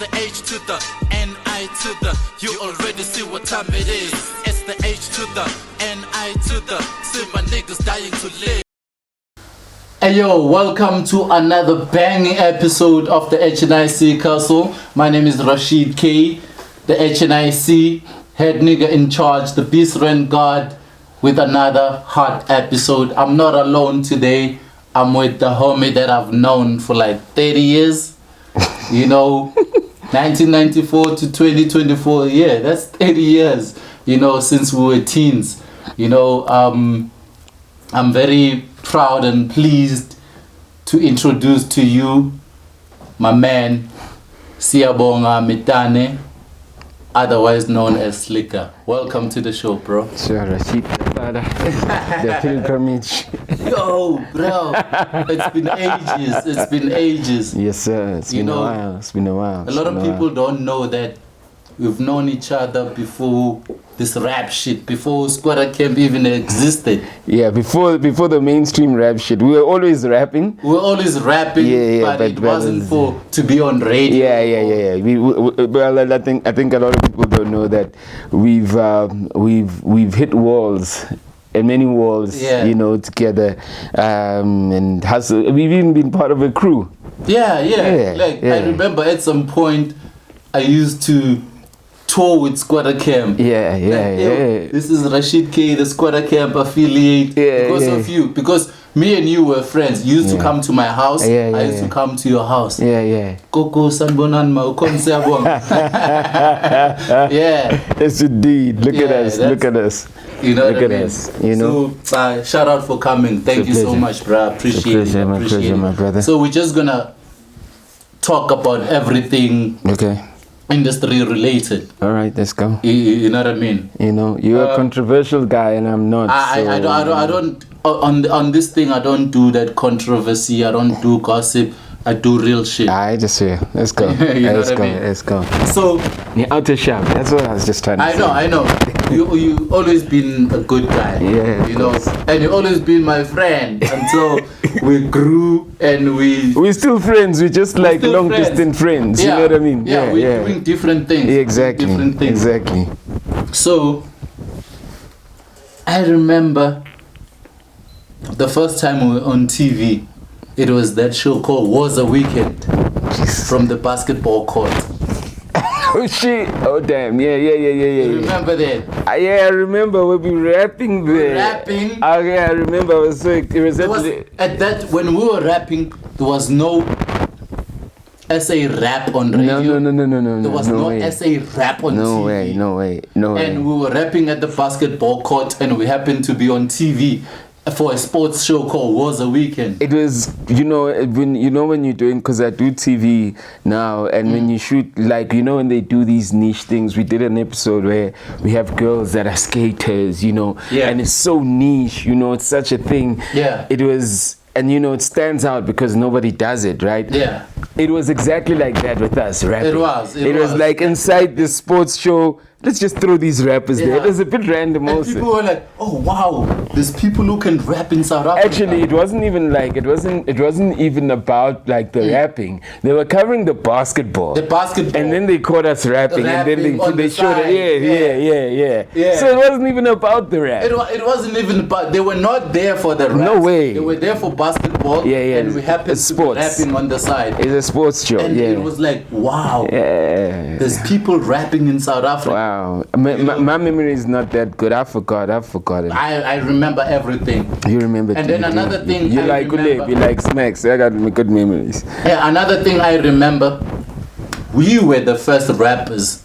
the H to the N-I to the, you already see what time it is. It's the H to the N-I to the, see my niggas dying to live. Hey yo, welcome to another banging episode of the HNIC Castle. My name is Rashid K, the HNIC head nigga in charge, the beast ran guard, with another hot episode. I'm not alone today. I'm with the homie that I've known for like 30 years. You know, 1994 to 2024. Yeah, that's 30 years, you know, since we were teens. You know, I'm very proud and pleased to introduce to you my man, Siyabonga Mitane, otherwise known as Slikour. Welcome to the show, bro. Sure, Rashid. The pilgrimage. Yo, bro, it's been ages. It's been ages. Yes, sir. It's been a while. It's been a while. A lot of people don't know that we've known each other before this rap shit, before Skwatta Camp even existed. Yeah, before the mainstream rap shit, we were always rapping. We were always rapping, but it wasn't for to be on radio. Yeah. Well, I think a lot of people don't know that we've hit walls. And many walls, you know, together, and hustle. We've even been part of a crew. Yeah. I remember at some point, I used to tour with Skwatta Camp. Yeah. This is Rashid K, the Skwatta Camp affiliate. Because of you, because me and you were friends. You used to come to my house. I used to come to your house. Koko sanbonan ma ukonsebong. Yeah. Yes, indeed. Look at us. Look at us. You know Look what I at mean? us. You know. So, shout out for coming. Thank you so much, bro. Appreciate it. My pleasure, my brother. So we're just gonna talk about everything. Okay. Industry related. All right, let's go. You know what I mean? You know, you're a controversial guy, and I'm not. I don't. On this thing, I don't do that controversy. I don't do gossip. I do real shit. I just hear. Let's go. Let's go. So you're out to shop. That's what I was just trying to say. I know. You always been a good guy. Yeah. You know, and you always been my friend until we grew and we're still friends. We're just like long distance friends. Yeah. You know what I mean? Yeah. We're doing different things. Exactly. Different things. Exactly. So I remember the first time we were on TV. It was that show called Was a Weekend from the basketball court. Oh shit! Oh damn! Yeah. You remember that? Yeah, I remember we were rapping there. Rapping. Oh yeah, I remember. It was at that when we were rapping, there was no SA rap on radio. No. There was no SA rap on TV. No way. And we were rapping at the basketball court, and we happened to be on TV for a sports show called Was a Weekend. It was, when you're doing, because I do TV now, and when you shoot, like, when they do these niche things, we did an episode where we have girls that are skaters, and it's so niche, it's such a thing. Yeah. It was, and it stands out because nobody does it, right? Yeah. It was exactly like that with us, right? It was like inside the sports show. Let's just throw these rappers there. It was a bit random and also. People were like, "Oh wow, there's people who can rap in South Africa." Actually, it wasn't even about like the rapping. They were covering the basketball. And then they caught us rapping, and then they showed it. Yeah. So it wasn't even about the rap. It wasn't even about. They were not there for the rap. No way. They were there for basketball. And we happened to be rapping on the side. It's a sports show. And it was like, wow. Yeah. There's people rapping in South Africa. Wow. My memory is not that good. I forgot it. I remember everything. You remember. And then another thing. You like Uleb, you like Smacks. I got good memories. Yeah, another thing I remember. We were the first rappers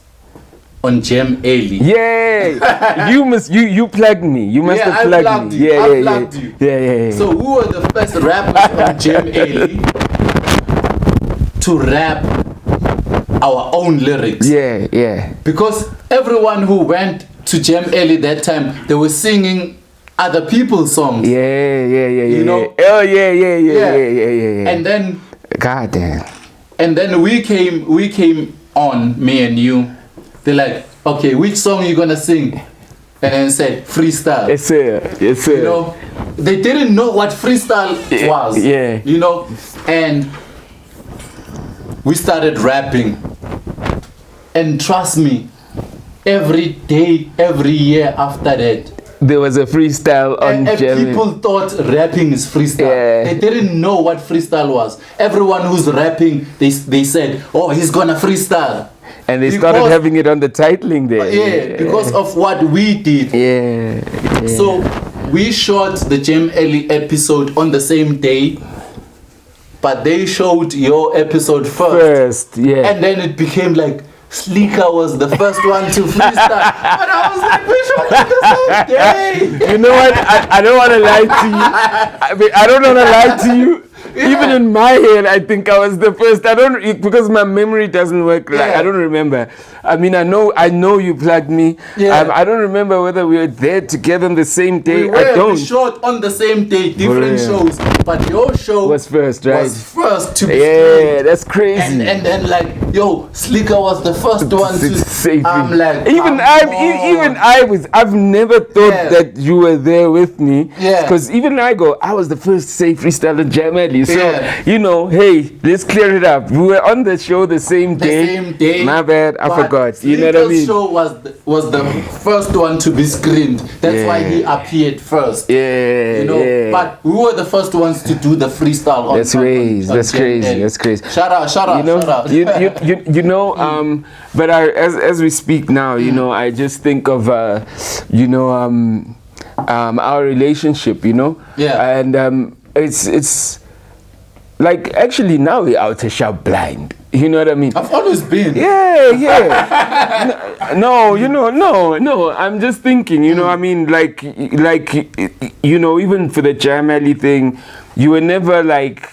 on Gem Alley. Yeah. you plugged me. You must have plugged me. I plugged you. Yeah. So we were the first rappers on Gem Alley to rap our own lyrics. Yeah. Because everyone who went to Gem Alley that time, they were singing other people's songs. Yeah. Oh yeah. And then, God damn. And then we came on, me and you. They're like, okay, which song are you gonna sing? And then said freestyle. Yes sir. They didn't know what freestyle was. Yeah. And we started rapping. And trust me, every day, every year after that, there was a freestyle on and German. people thought rapping is freestyle. Yeah. They didn't know what freestyle was. Everyone who's rapping, they said, oh, he's gonna freestyle. And they started having it on the titling there. Yeah, because of what we did. Yeah. So we shot the Jam Ellie episode on the same day, but they showed your episode first. Yeah. And then it became like Slikour was the first one to freestyle. But I was like, we shot it the same day. You know what? I don't want to lie to you. I don't want to lie to you. Yeah. Even in my head, I think I was the first. I don't, because my memory doesn't work. Like, I don't remember. I mean, I know you plugged me. Yeah. I don't remember whether we were there together on the same day. We shot on the same day, different shows. But your show was first, right? Was first to be screened. That's crazy. And then like, yo, Slikour was the first one to say. I'm like, I've never thought that you were there with me. Yeah. Because even I was the first to say freestyle in Germany. So, you know, hey, let's clear it up. We were on the show the same day. My bad, I forgot. You know what I mean? Show was the first one to be screened. That's why he appeared first. Yeah. You know, but we were the first ones to do the freestyle. That's crazy. Shout out. You know, but as we speak now, you know, I just think of our relationship, you know. Yeah. And it's like, actually now we're out to shop blind. You know what I mean? I've always been. Yeah. No. I'm just thinking, you know, I mean, like, you know, even for the Jam Alley thing, you were never like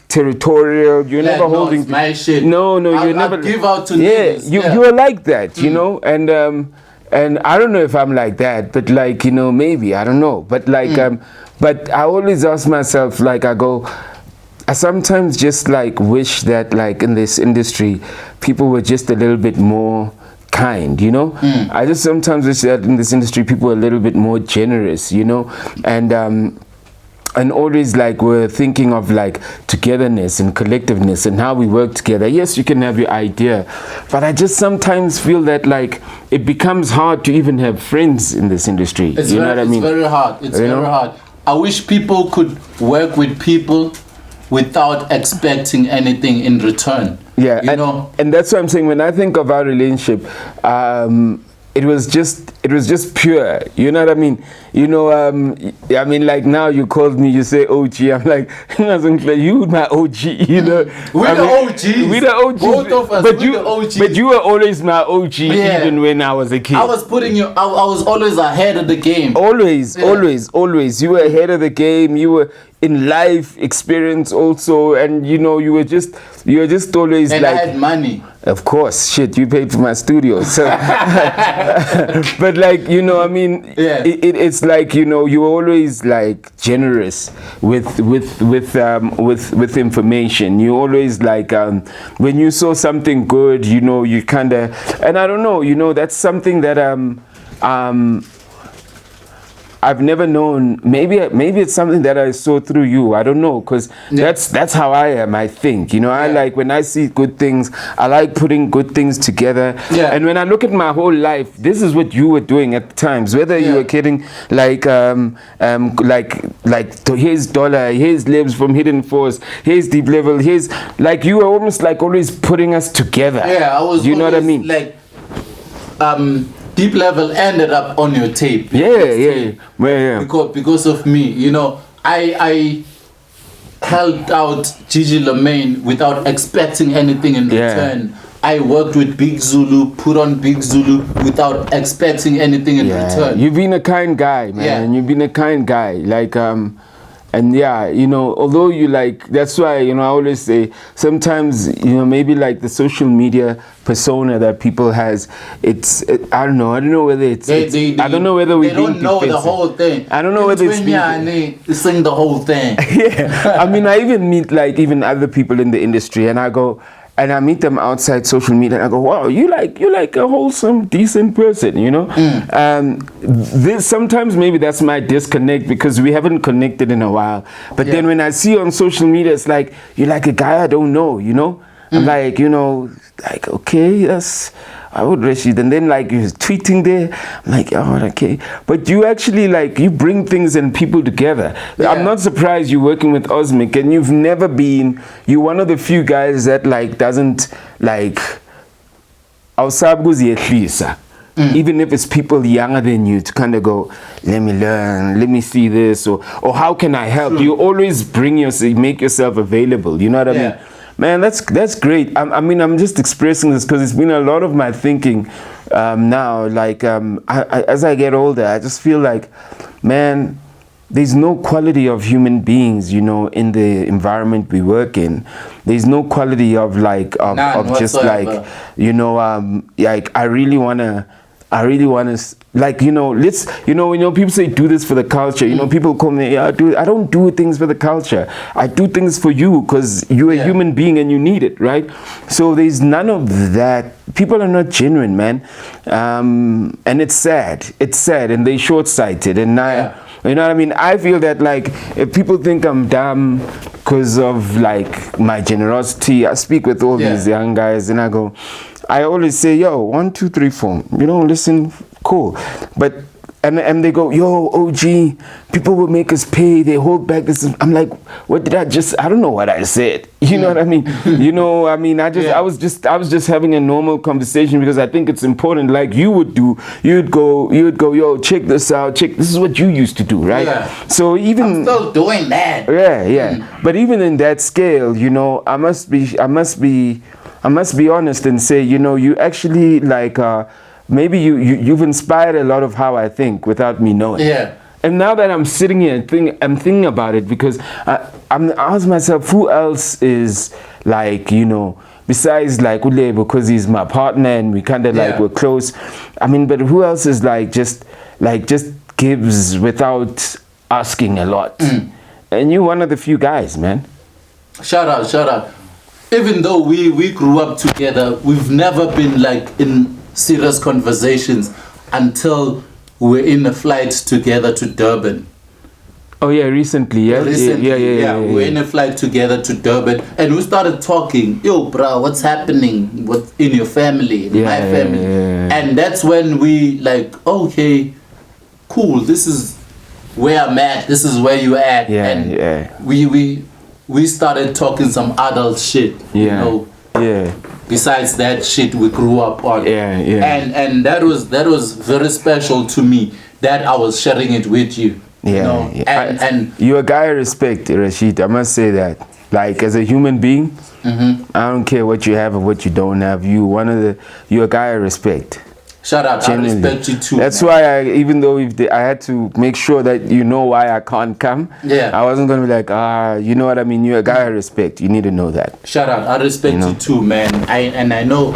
territorial. You were never holding. It's my shit. No, you never give out to niggas. You were like that, you know, and I don't know if I'm like that, but like, you know, maybe I don't know, but like, but I always ask myself, like, I sometimes just like wish that like in this industry people were just a little bit more kind, you know. I just sometimes wish that in this industry people were a little bit more generous, you know, and always like we're thinking of like togetherness and collectiveness and how we work together. Yes, you can have your idea, but I just sometimes feel that like it becomes hard to even have friends in this industry. What I mean? It's very hard. It's very hard. I wish people could work with people without expecting anything in return. Yeah, you know, and that's what I'm saying. When I think of our relationship, it was just pure. You know what I mean? You know, I mean, like now you called me, you say OG. I'm like, you my OG. You know, we're the OGs. Both of us. But you were always my OG, even when I was a kid. I was putting you. I was always ahead of the game. Always. You were ahead of the game. You were in life experience also, and you know, you were just always and like. I had money. Of course, shit, you paid for my studio. So, but like, you know, I mean, it's like, you know, you were always like generous with information. You always like, when you saw something good, you know, you kind of, and I don't know, you know, that's something that I've never known. Maybe it's something that I saw through you. I don't know, because that's how I am. I think, you know, I like when I see good things, I like putting good things together. Yeah. And when I look at my whole life, this is what you were doing at times. Whether you were kidding, like here's Dollar, here's Libs from Hidden Force, here's Deep Level, here's like you were almost like always putting us together. Yeah, I was. You know what I mean? Like, Deep Level ended up on your tape. Yeah. Because of me, you know, I helped out Gigi Lamaine without expecting anything in return. I worked with Big Zulu, put on Big Zulu without expecting anything in return. You've been a kind guy, man. You've been a kind guy. Like, and you know, although you like, that's why, you know, I always say sometimes, you know, maybe like the social media persona that people has, I don't know whether it's I don't know whether we don't know the whole thing. I don't know whether it's they sing the whole thing. I mean, I even meet like even other people in the industry, and I go, and I meet them outside social media, and I go, wow, you like a wholesome, decent person, you know? This sometimes maybe that's my disconnect, because we haven't connected in a while. But then when I see you on social media, it's like, you're like a guy I don't know, you know? I'm like, you know, like, okay, I would Rashid. And then like you're tweeting there, I'm like, oh, okay. But you actually like, you bring things and people together. Yeah. I'm not surprised you're working with Osmic, and you're one of the few guys that like doesn't like, even if it's people younger than you, to kind of go, let me learn, let me see this, or how can I help? You always make yourself available, you know what I mean? Man, that's great. I mean, I'm just expressing this because it's been a lot of my thinking now. Like, as I get older, I just feel like, man, there's no quality of human beings, you know, in the environment we work in. There's no quality of like, of just like, you know, like I really wanna, like, you know, people say do this for the culture. You know, people call me, I don't do things for the culture. I do things for you because you're a human being and you need it, right? So there's none of that. People are not genuine, man. And it's sad. It's sad, and they're short-sighted. And you know what I mean? I feel that like if people think I'm dumb because of like my generosity, I speak with all these young guys and I always say, yo, 1, 2, 3, 4. You know, listen, cool. But and they go, yo, OG, people will make us pay, they hold back this. I'm like, what did I don't know what I said. You know what I mean? You know, I mean, I was just having a normal conversation because I think it's important, like you would do. You'd go, yo, check this out, this is what you used to do, right? Yeah. So even I'm still doing that. Yeah. But even in that scale, you know, I must be honest and say, you know, you actually like maybe you've inspired a lot of how I think without me knowing. Yeah. And now that I'm sitting here and I'm thinking about it, because I ask myself, who else is like, you know, besides like Ule, because he's my partner and we kind of like we're close. I mean, but who else is like just gives without asking a lot? And you're one of the few guys, man. Shout out. Even though we grew up together, we've never been like in serious conversations until we're in a flight together to Durban. Oh yeah, recently, yeah? Yeah. We're in a flight together to Durban and we started talking, yo bro, what's happening in your family, in my family? And that's when we like, okay, cool, this is where I'm at, this is where you at. We started talking some adult shit, you know. Besides that shit we grew up on. And that was very special to me that I was sharing it with you. You know? And you're a guy I respect, Rashid. I must say that. Like as a human being, I don't care what you have or what you don't have. You're a guy I respect. Shout out, genuinely. I respect you too. That's why even though I had to make sure that you know why I can't come. I wasn't gonna be like, you know what I mean. You're a guy I respect. You need to know that. Shout out, I respect you too, man. I know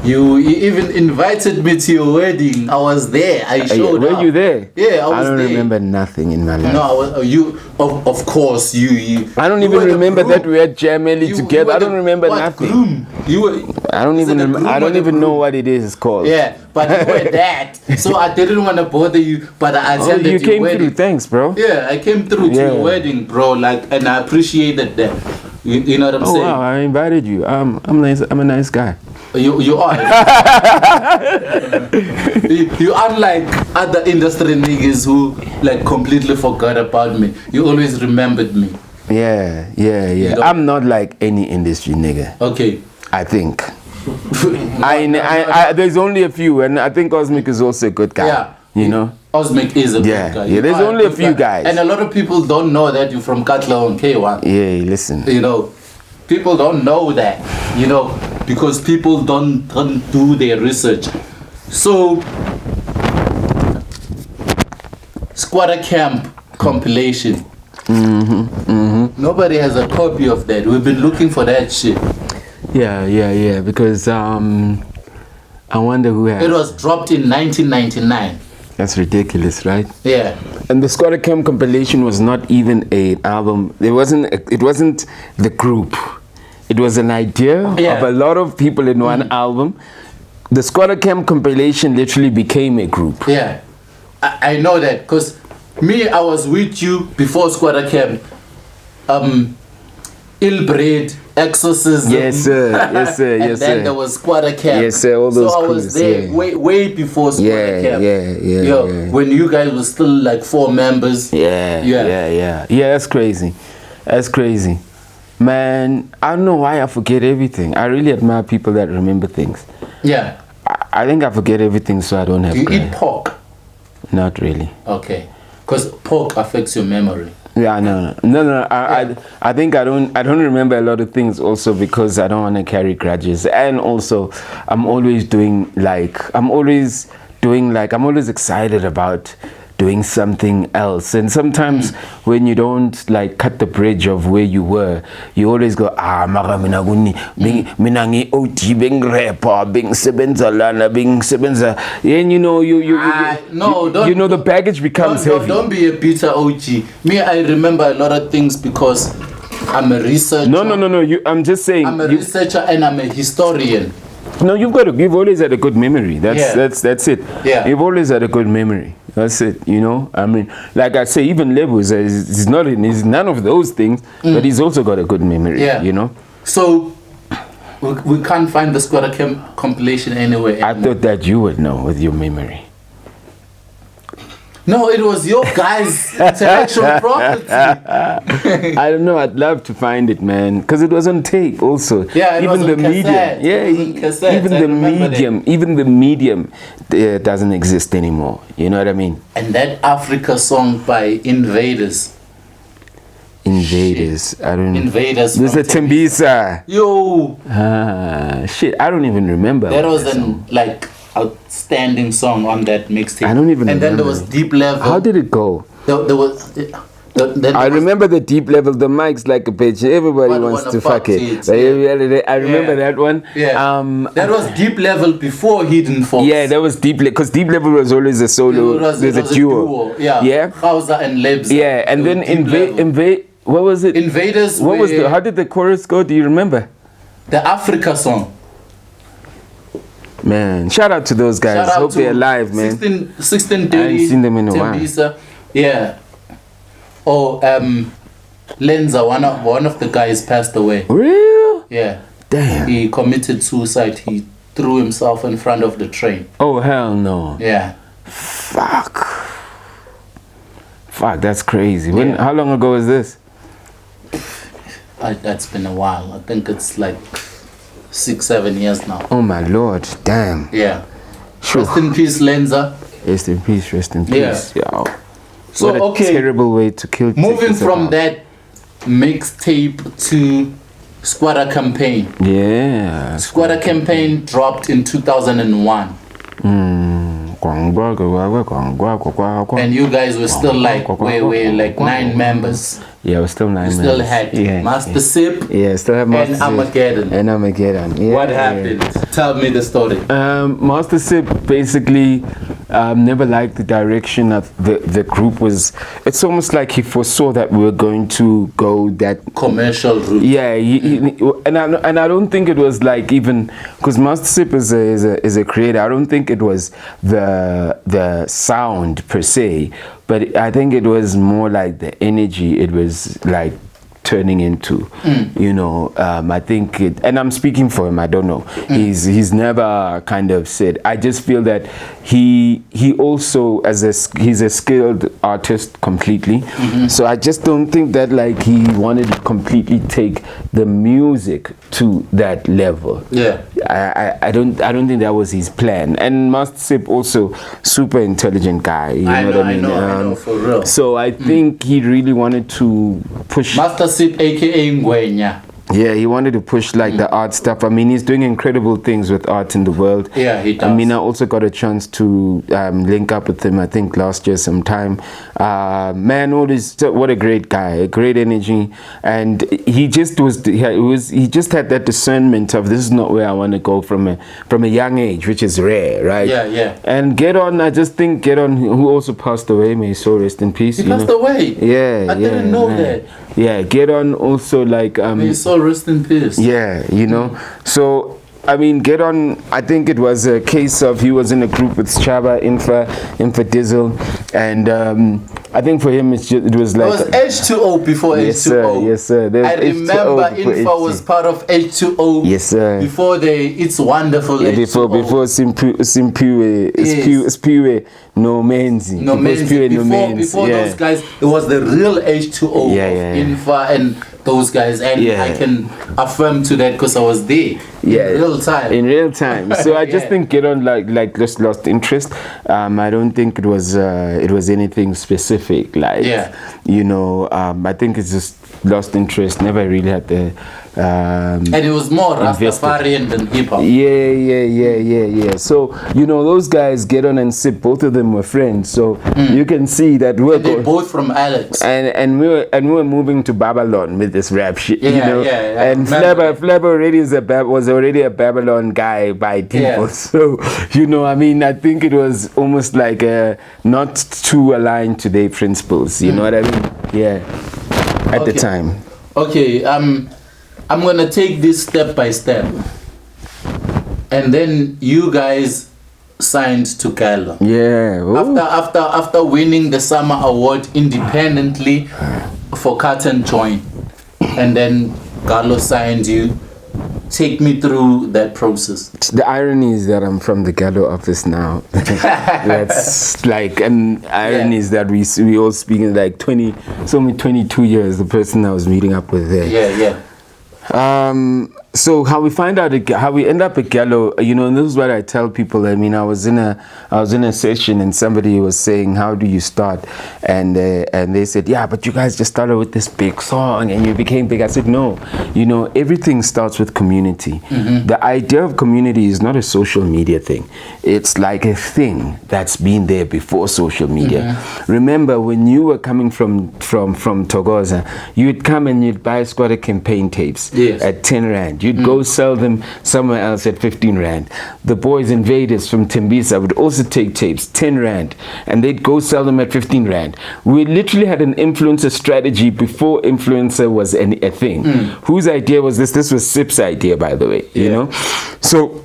you even invited me to your wedding. I was there. I showed up. Were you there? Yeah, I was there. I don't remember nothing in my life. No, of course you. I don't even remember that we had Jameli together. I don't remember nothing. Groom? I don't even know what it is called. Yeah, but you were that. So I didn't want to bother you, but I attended you came through. Thanks, bro. Yeah, I came through to your wedding, bro. Like, and I appreciated that. You know what I'm saying? Wow, I invited you. I'm nice. I'm a nice guy. You are. You unlike other industry niggas who like completely forgot about me. You always remembered me. Yeah. You know? I'm not like any industry nigga. Okay. I think. There's only a few, and I think Osmic is also a good guy. Yeah. You know? Osmic is a good guy. Yeah, there's only a few guys. And a lot of people don't know that you're from Katla on K1. Yeah, listen. You know, people don't know that, you know, because people don't do their research. So, Skwatta Camp compilation. Nobody has a copy of that. We've been looking for that shit. Yeah, because I wonder who has. It was dropped in 1999. That's ridiculous, right? Yeah. And the Skwatta Camp compilation was not even an album. It wasn't the group. It was an idea of a lot of people in one album. The Skwatta Camp compilation literally became a group. Yeah. I know that because I was with you before Skwatta Camp. Illbred, Exorcism. Yes, sir. Yes, sir. And Yes, then sir. there was Skwatta Camp. Yes, sir. All those So I crews, was there way before Skwatta Camp. Yeah. When you guys were still like 4 members. Yeah, that's crazy. That's crazy. Man, I don't know why I forget everything. I really admire people that remember things. Yeah. I think I forget everything, so I don't have. Do you eat pork? Not really. Okay. Because pork affects your memory. Yeah, no. I think I don't remember a lot of things also because I don't want to carry grudges, and also I'm always excited about doing something else. And sometimes when you don't like cut the bridge of where you were, you always go, mara mina kuni mina ngi OT bing rapper bing sebenza lana bing sebenza, and you know the baggage becomes heavy. Don't be a bitter OG. Me, I remember a lot of things because I'm a researcher. No. I'm just saying. I'm a researcher and I'm a historian. No, you've always had a good memory. That's it. Yeah. You've always had a good memory. That's it. You know, I mean, like I say, even Levels is none of those things, but he's also got a good memory. Yeah. You know. So we can't find the Skwatta Camp compilation anywhere anymore. I thought that you would know with your memory. No, it was your guys' intellectual property. I don't know. I'd love to find it, man, because it was on tape also. Yeah, it even was the on medium. cassette. Yeah, It was on cassette. even the medium doesn't exist anymore. You know what I mean? And that Africa song by Invaders. Invaders. I don't. Invaders. There's a Tembisa. Yo. Shit. I don't even remember. That was an outstanding song on that mixtape. I don't even. And remember. then there was Deep Level. How did it go? There was. I remember the Deep Level. The mic's like a bitch. Everybody wants to fuck it. I remember that one. Yeah. That was Deep Level before Hidden Force. Yeah, that was Deep Level because Deep Level was always a solo. There's a duo. Yeah. Hausa and Lebs. Yeah, and then Invade. What was it? Invaders. What was how did the chorus go? Do you remember? The Africa song. Man, shout out to those guys. Hope they're alive, man. 1630. I ain't seen them in a while. Yeah. Oh, Lenza, one of the guys passed away. Real? Yeah. Damn. He committed suicide. He threw himself in front of the train. Oh, hell no. Yeah. Fuck, that's crazy. How long ago was this? That's been a while. I think it's like 6-7 years now. Oh my lord, damn. Yeah. Sure. Rest in peace, Lenza. Rest in peace, rest in peace. Yeah. Yo. So, what a terrible way to kill. Moving from that mixtape to Skwatta Campaign. Yeah. Skwatta Campaign dropped in 2001. And you guys were still like, like 9 members. Yeah, we're still 9 members. Still had Master Sip. Yeah, still have Master Sip. And Armageddon. Yeah, what happened? Tell me the story. Master Sip basically never liked the direction of the group was. It's almost like he foresaw that we were going to go that commercial route. Yeah, and I don't think it was like even because Master Sip is a creator. I don't think it was the sound per se, but I think it was more like the energy it was like turning into, you know. I think and I'm speaking for him, I don't know. He's never kind of said. I just feel that he also he's a skilled artist completely. So I just don't think that like he wanted to completely take the music to that level. Yeah. I don't think that was his plan. And Master Sip also super intelligent guy. You know what I mean? I know, for real. So I think he really wanted to push Master Sip, aka Ngwenya. Yeah, he wanted to push like the art stuff. I mean, he's doing incredible things with art in the world. Yeah, he does. I mean, I also got a chance to link up with him, I think last year sometime. Man, what a great guy, a great energy. And he just he just had that discernment of this is not where I want to go from a young age, which is rare, right? Yeah. And Get On, I just think Get On, who also passed away, may his soul rest in peace. He passed away? Yeah. I didn't know that. Yeah, Get On also like may his soul rest in peace. Yeah, you know. So I mean, Get On, I think it was a case of he was in a group with Chaba, Infa Dizzle, and I think for him it was like it was H2O before yes, H2O. Yes, sir. I remember Info was part of H2O. Yes, sir. Before It's Wonderful H2O. Before Simpiwe, no Menzi. No Menzi. Before those guys, it was the real H2O of Info and those guys, and I can affirm to that because I was there in real time. So I just think Get On like just lost interest. I don't think it was anything specific. Like you know, I think it's just lost interest. Never really had the. And it was more Rastafarian than hip hop. Yeah. So you know, those guys, Get On and Sip, both of them were friends. So you can see that they're both from Alex. And we were moving to Babylon with this rap shit. You know, and Flabber already was already a Babylon guy by default. So you know, I mean, I think it was almost like not too aligned to their principles. You know what I mean? Yeah. At the time. Okay. I'm gonna take this step by step, and then you guys signed to Gallo. Yeah. Ooh. After winning the summer award independently for Cut and Join, and then Gallo signed you. Take me through that process. The irony is that I'm from the Gallo office now. That's like an irony is that we all speak in like 22 years. The person I was meeting up with there. Yeah. So how we end up at Gallo, you know, and this is what I tell people. I mean, I was in a session and somebody was saying, how do you start? And they said, yeah, but you guys just started with this big song and you became big. I said, no, you know, everything starts with community. The idea of community is not a social media thing. It's like a thing that's been there before social media. Remember, when you were coming from Togoza, you'd come and you'd buy Skwatta campaign tapes at 10 Rand. You'd go sell them somewhere else at 15 Rand. The boys invaders from Tembisa would also take tapes, 10 Rand, and they'd go sell them at 15 Rand. We literally had an influencer strategy before influencer was a thing. Whose idea was this? This was Sip's idea, by the way, you know? So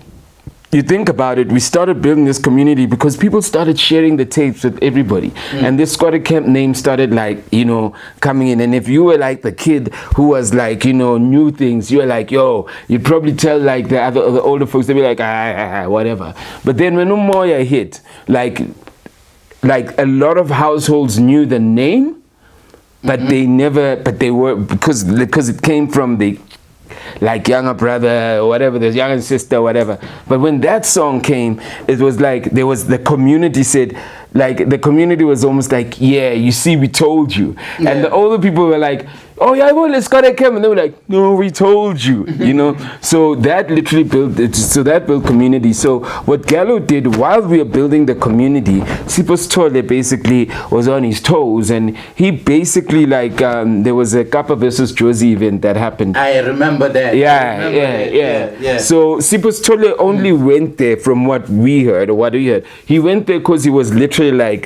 you think about it, we started building this community because people started sharing the tapes with everybody. And this Skwatta camp name started like, you know, coming in. And if you were like the kid who was like, you know, new things, you were like, yo, you'd probably tell like the older folks, they'd be like, whatever. But then when Umoya hit, like a lot of households knew the name, but they were, because it came from the like younger brother or whatever, there's younger sister or whatever. But when that song came, it was like the community said, like the community was almost like, yeah, you see, we told you. And the older people were like, oh yeah, well, let's go to camp. And they were like, no, we told you, you know. So that literally built community. So what Gallo did while we were building the community, Sipos Tole basically was on his toes, and he basically like there was a Kappa versus Josie event that happened. I remember that. Yeah. So Sipos Tole only went there from what we heard. He went there because he was literally like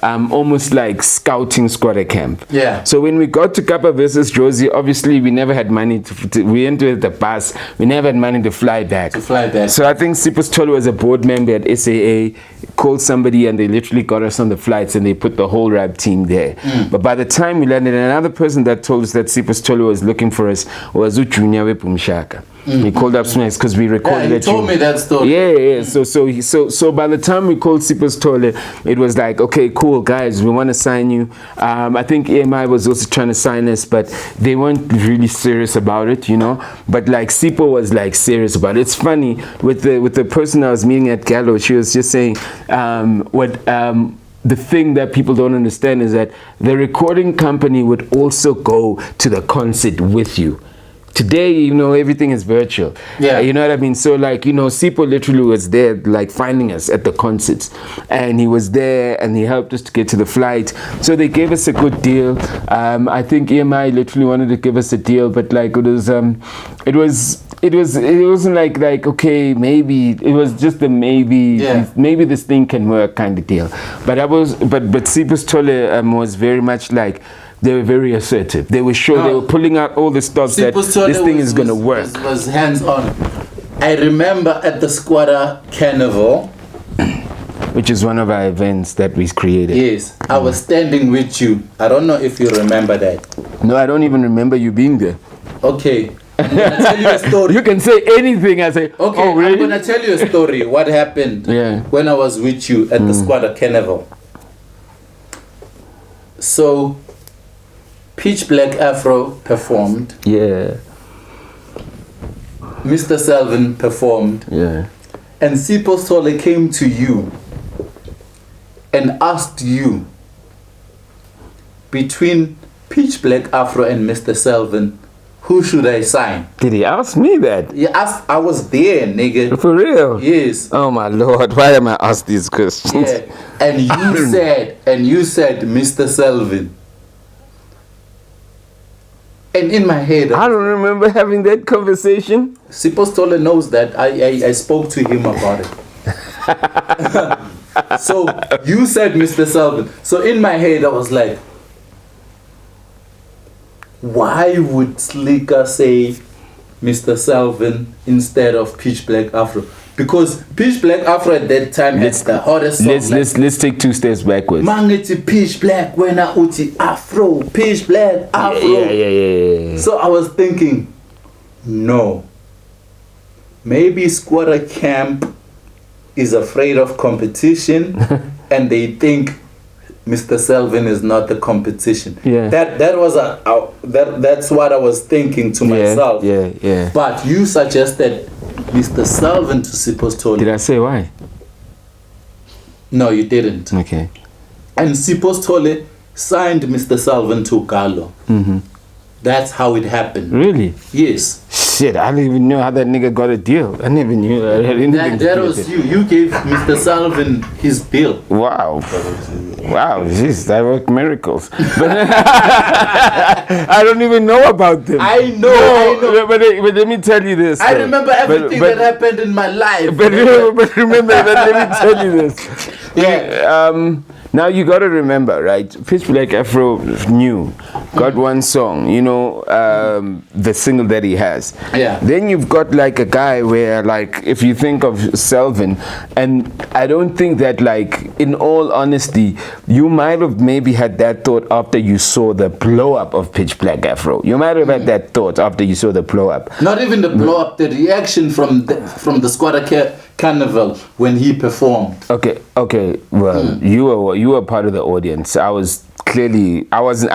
almost like scouting Skwatta camp. Yeah. So when we got to Kappa versus Josie, obviously we never had money we entered the bus. We never had money to fly back. So I think Sipos Tole was a board member at SAA, called somebody and they literally got us on the flights and they put the whole rap team there. But by the time we landed, another person that told us that Sipos Tole was looking for us was Junior Wepumshaka. He called up Snacks because we recorded it. He told me that story. Yeah. So by the time we called Sipos Tole, it was like, okay, cool, guys, we want to sign you. I think EMI was also trying to sign us, but they weren't really serious about it, you know. But like Sipo was like serious about it. It's funny with the person I was meeting at Gallo. She was just saying the thing that people don't understand is that the recording company would also go to the concert with you. Today, you know, everything is virtual. Yeah. You know what I mean? So, like, you know, Sipo literally was there, like, finding us at the concerts. And he was there, and he helped us to get to the flight. So they gave us a good deal. I think EMI literally wanted to give us a deal, but, like, it wasn't like okay, maybe. It was just a maybe, maybe this thing can work kind of deal. But Sipos Tole was very much like, they were very assertive. They were sure, they were pulling out all the stuff that this thing is going to work. Was hands on. I remember at the Skwatta Carnival, which is one of our events that we created. Yes, I was standing with you. I don't know if you remember that. No, I don't even remember you being there. Okay, I'm gonna tell you a story. You can say anything. I say, Okay, oh, really? I'm gonna tell you a story. What happened when I was with you at the Skwatta Carnival? So, Pitch Black Afro performed. Yeah. Mr. Selvin performed. Yeah. And Sipho Sole came to you and asked you, between Pitch Black Afro and Mr. Selvin, who should I sign? Did he ask me that? He asked, I was there, nigga. For real? Yes. Oh my Lord, why am I asked these questions? Yeah. And you said Mr. Selvin. And in my head, I don't remember having that conversation. Sipho Sole knows that I spoke to him about it. So you said Mr. Selvin. So in my head I was like, why would Slikour say Mr. Selvin instead of Pitch Black Afro? Because Pitch Black Afro at that time had the hottest song. Let's take 2 steps backwards. Mangeti Pitch Black when I uti Afro, Pitch Black Afro. Yeah. So I was thinking, no. Maybe Skwatta Camp is afraid of competition and they think Mr. Selvin is not the competition. Yeah. That's what I was thinking to myself. Yeah. But you suggested Mr. Selvin to Sipho Sole. Did I say why? No, you didn't. Okay. And Sipho Sole signed Mr. Selvin to Galo. Mm-hmm. That's how it happened. Really? Yes. Shit, I don't even know how that nigga got a deal. I never knew that. That was you. You gave Mr. Selvin his bill. Wow. Wow, jeez, that worked miracles. But I don't even know about them. I know. But let me tell you this. I remember everything that happened in my life. But remember that, let me tell you this. Yeah. Now you got to remember, right? Pitch Black Afro got one song, the single that he has. Yeah. Then you've got like a guy where, like, if you think of Selvin, and I don't think that, like, in all honesty, you might have maybe had that thought after you saw the blow up of Pitch Black Afro. You might have had that thought after you saw the blow up. Not even the blow up, the reaction from the Skwatta Carnival when he performed. Okay. Well, you were part of the audience. I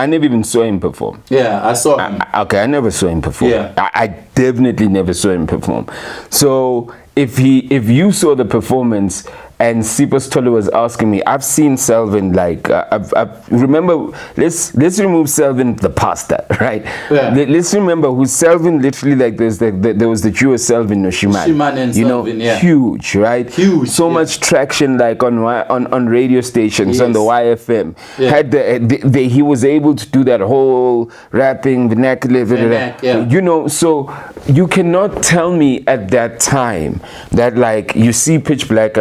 never even saw him perform. Yeah, I saw him. I never saw him perform. Yeah. I definitely never saw him perform. So if you saw the performance and Sipho Sole was asking me, I've seen Selvin, like, remember, let's remove Selvin the pastor, right? Yeah. Let's remember who Selvin, literally, like, there was the Jewish Selvin, Shiman and Selvin, yeah. Huge, right? Huge. So much traction, like, on radio stations, on the YFM. Yeah. He was able to do that whole rapping, vernacular, yeah. So you cannot tell me at that time that, like, you see Pitch Black,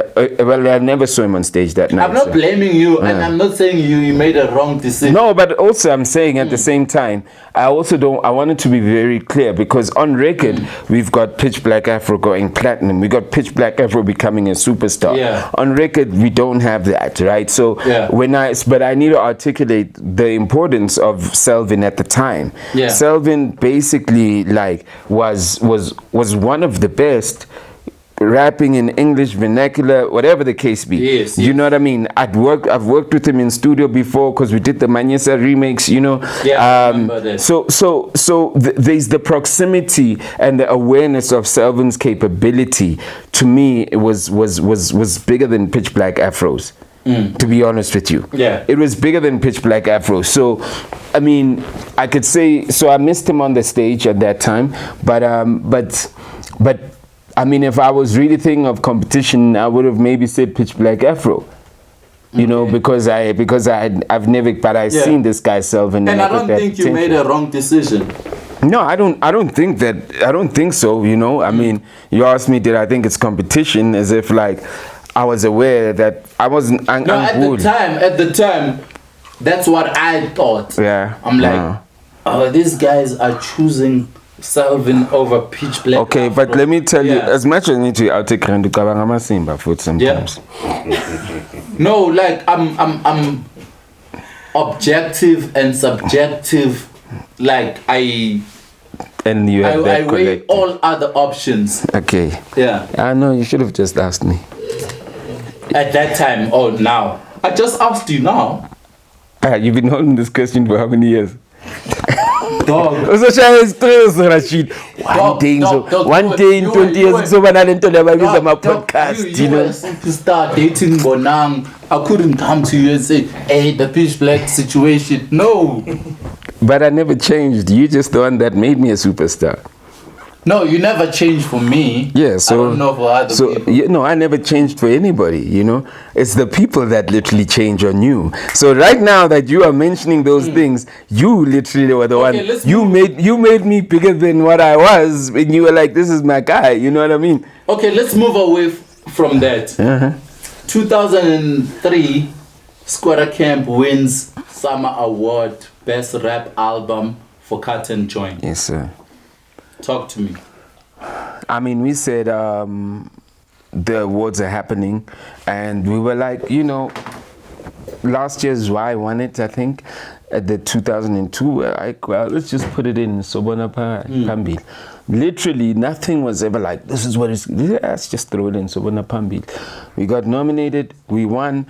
well, I never saw him on stage that night. I'm not blaming you, and I'm not saying you made a wrong decision. No, but also I'm saying at the same time, I wanted to be very clear, because on record, we've got Pitch Black Afro going platinum. We got Pitch Black Afro becoming a superstar. Yeah. On record, we don't have that, right? So but I need to articulate the importance of Selvin at the time. Yeah. Selvin basically, like, was one of the best rapping in English, vernacular, whatever the case be. Yes. You know what I mean? I've worked with him in studio before, because we did the Manyesa remix, Yeah, I remember that. So there's the proximity and the awareness of Selvin's capability. To me, it was bigger than Pitch Black Afro's. To be honest with you. Yeah. It was bigger than Pitch Black Afro. So, I mean, I could say, so I missed him on the stage at that time, but I mean, if I was really thinking of competition, I would have maybe said Pitch Black Afro. Because I've never, but I've seen this guy Selvin. And I don't think you made a wrong decision. No, I don't think so, I mean, you asked me, did I think it's competition, as if, like, I was aware that I wasn't. At the time, that's what I thought. Yeah. I'm like, these guys are choosing Salvin over pitch black. Okay, afro. but let me tell you, Yeah. as much as I need to, I'll take Randu Kabangama Simba food sometimes. No, like I'm objective and subjective. Like And you have that I weigh collective. all other options. Okay. Yeah. I know, you should have just asked me. At that time or now. I just asked you now. You've been holding this question for how many years? Dog. Also, share stories, Rashid. One day in 20 years, so when I didn't tell you about my podcast, You were a superstar dating Bonang. I couldn't come to you and say, hey, the pitch black situation. No. But I never changed. You just the one that made me a superstar. No, you never changed for me. Yeah, so I don't know for other people. you know, I never changed for anybody. You know, it's the people that literally change on you. So right now that you are mentioning those things, you literally were the Okay, one. let's You made me bigger than what I was when you were like, "This is my guy." You know what I mean? Okay, let's move away from that. 2003, Skwatta Camp wins Summer Award Best Rap Album for Cut and Join. Yes, sir. Talk to me. I mean, we said the awards are happening, and we were like, you know, last year's why I won it, I think, at the 2002. We're like, well, let's just put it in Sobona Pambil. Literally, nothing was ever like, this is what it's, let's just throw it in Sobona Pambil. We got nominated, we won.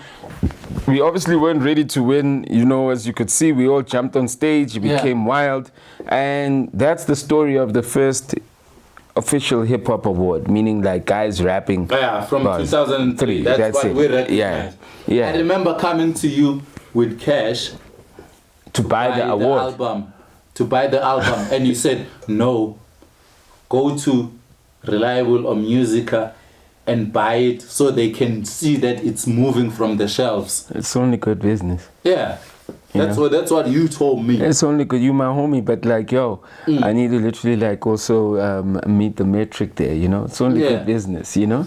We obviously weren't ready to win, you know, as you could see, we all jumped on stage, became wild. And that's the story of the first official hip hop award, meaning like guys rapping. Yeah, from bars. 2003. That's what it. we recognize. Yeah. I remember coming to you with cash To buy the award. to buy the album, and you said no. Go to Reliable or Musica and buy it so they can see that it's moving from the shelves. It's only good business. Yeah. That's what you told me. It's only good, you my homie, but like, yo, I need to literally like also meet the metric there, you know? It's only good business, you know?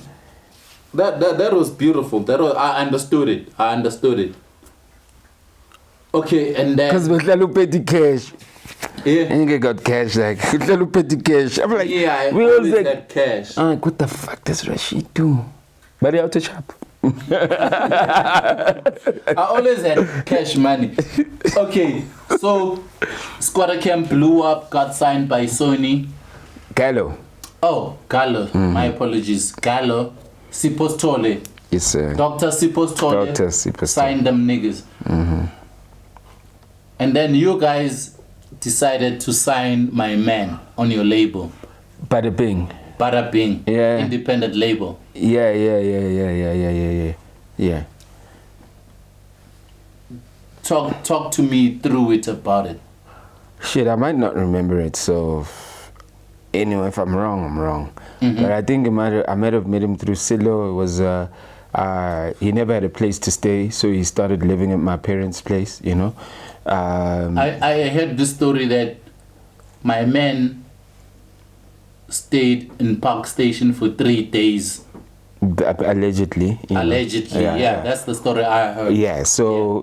That was beautiful. I understood it. Okay, and then... Because we pay the cash. Yeah. And you got cash, like, we pay the cash. I'm like, Yeah, I we always like, had cash. what the fuck does Rashid do? But out to shop. I always had cash money. Okay, so Skwatta Camp blew up, got signed by Sony. Gallo. Oh, Gallo. My apologies. Gallo. Sipostole. Yes, sir. Dr. Sipostole. Dr. Sipostole. Signed them niggas. And then you guys decided to sign my man on your label. Buttabing. Buttabing. Yeah. Independent label. Yeah. Talk to me through it about it. Shit, I might not remember it, so anyway, if I'm wrong, I'm wrong. But I think I might have met him through Silo. It was he never had a place to stay, so he started living at my parents' place, you know. I heard the story that my man stayed in Park Station for 3 days. Allegedly. Allegedly, yeah, that's the story I heard. Yeah, so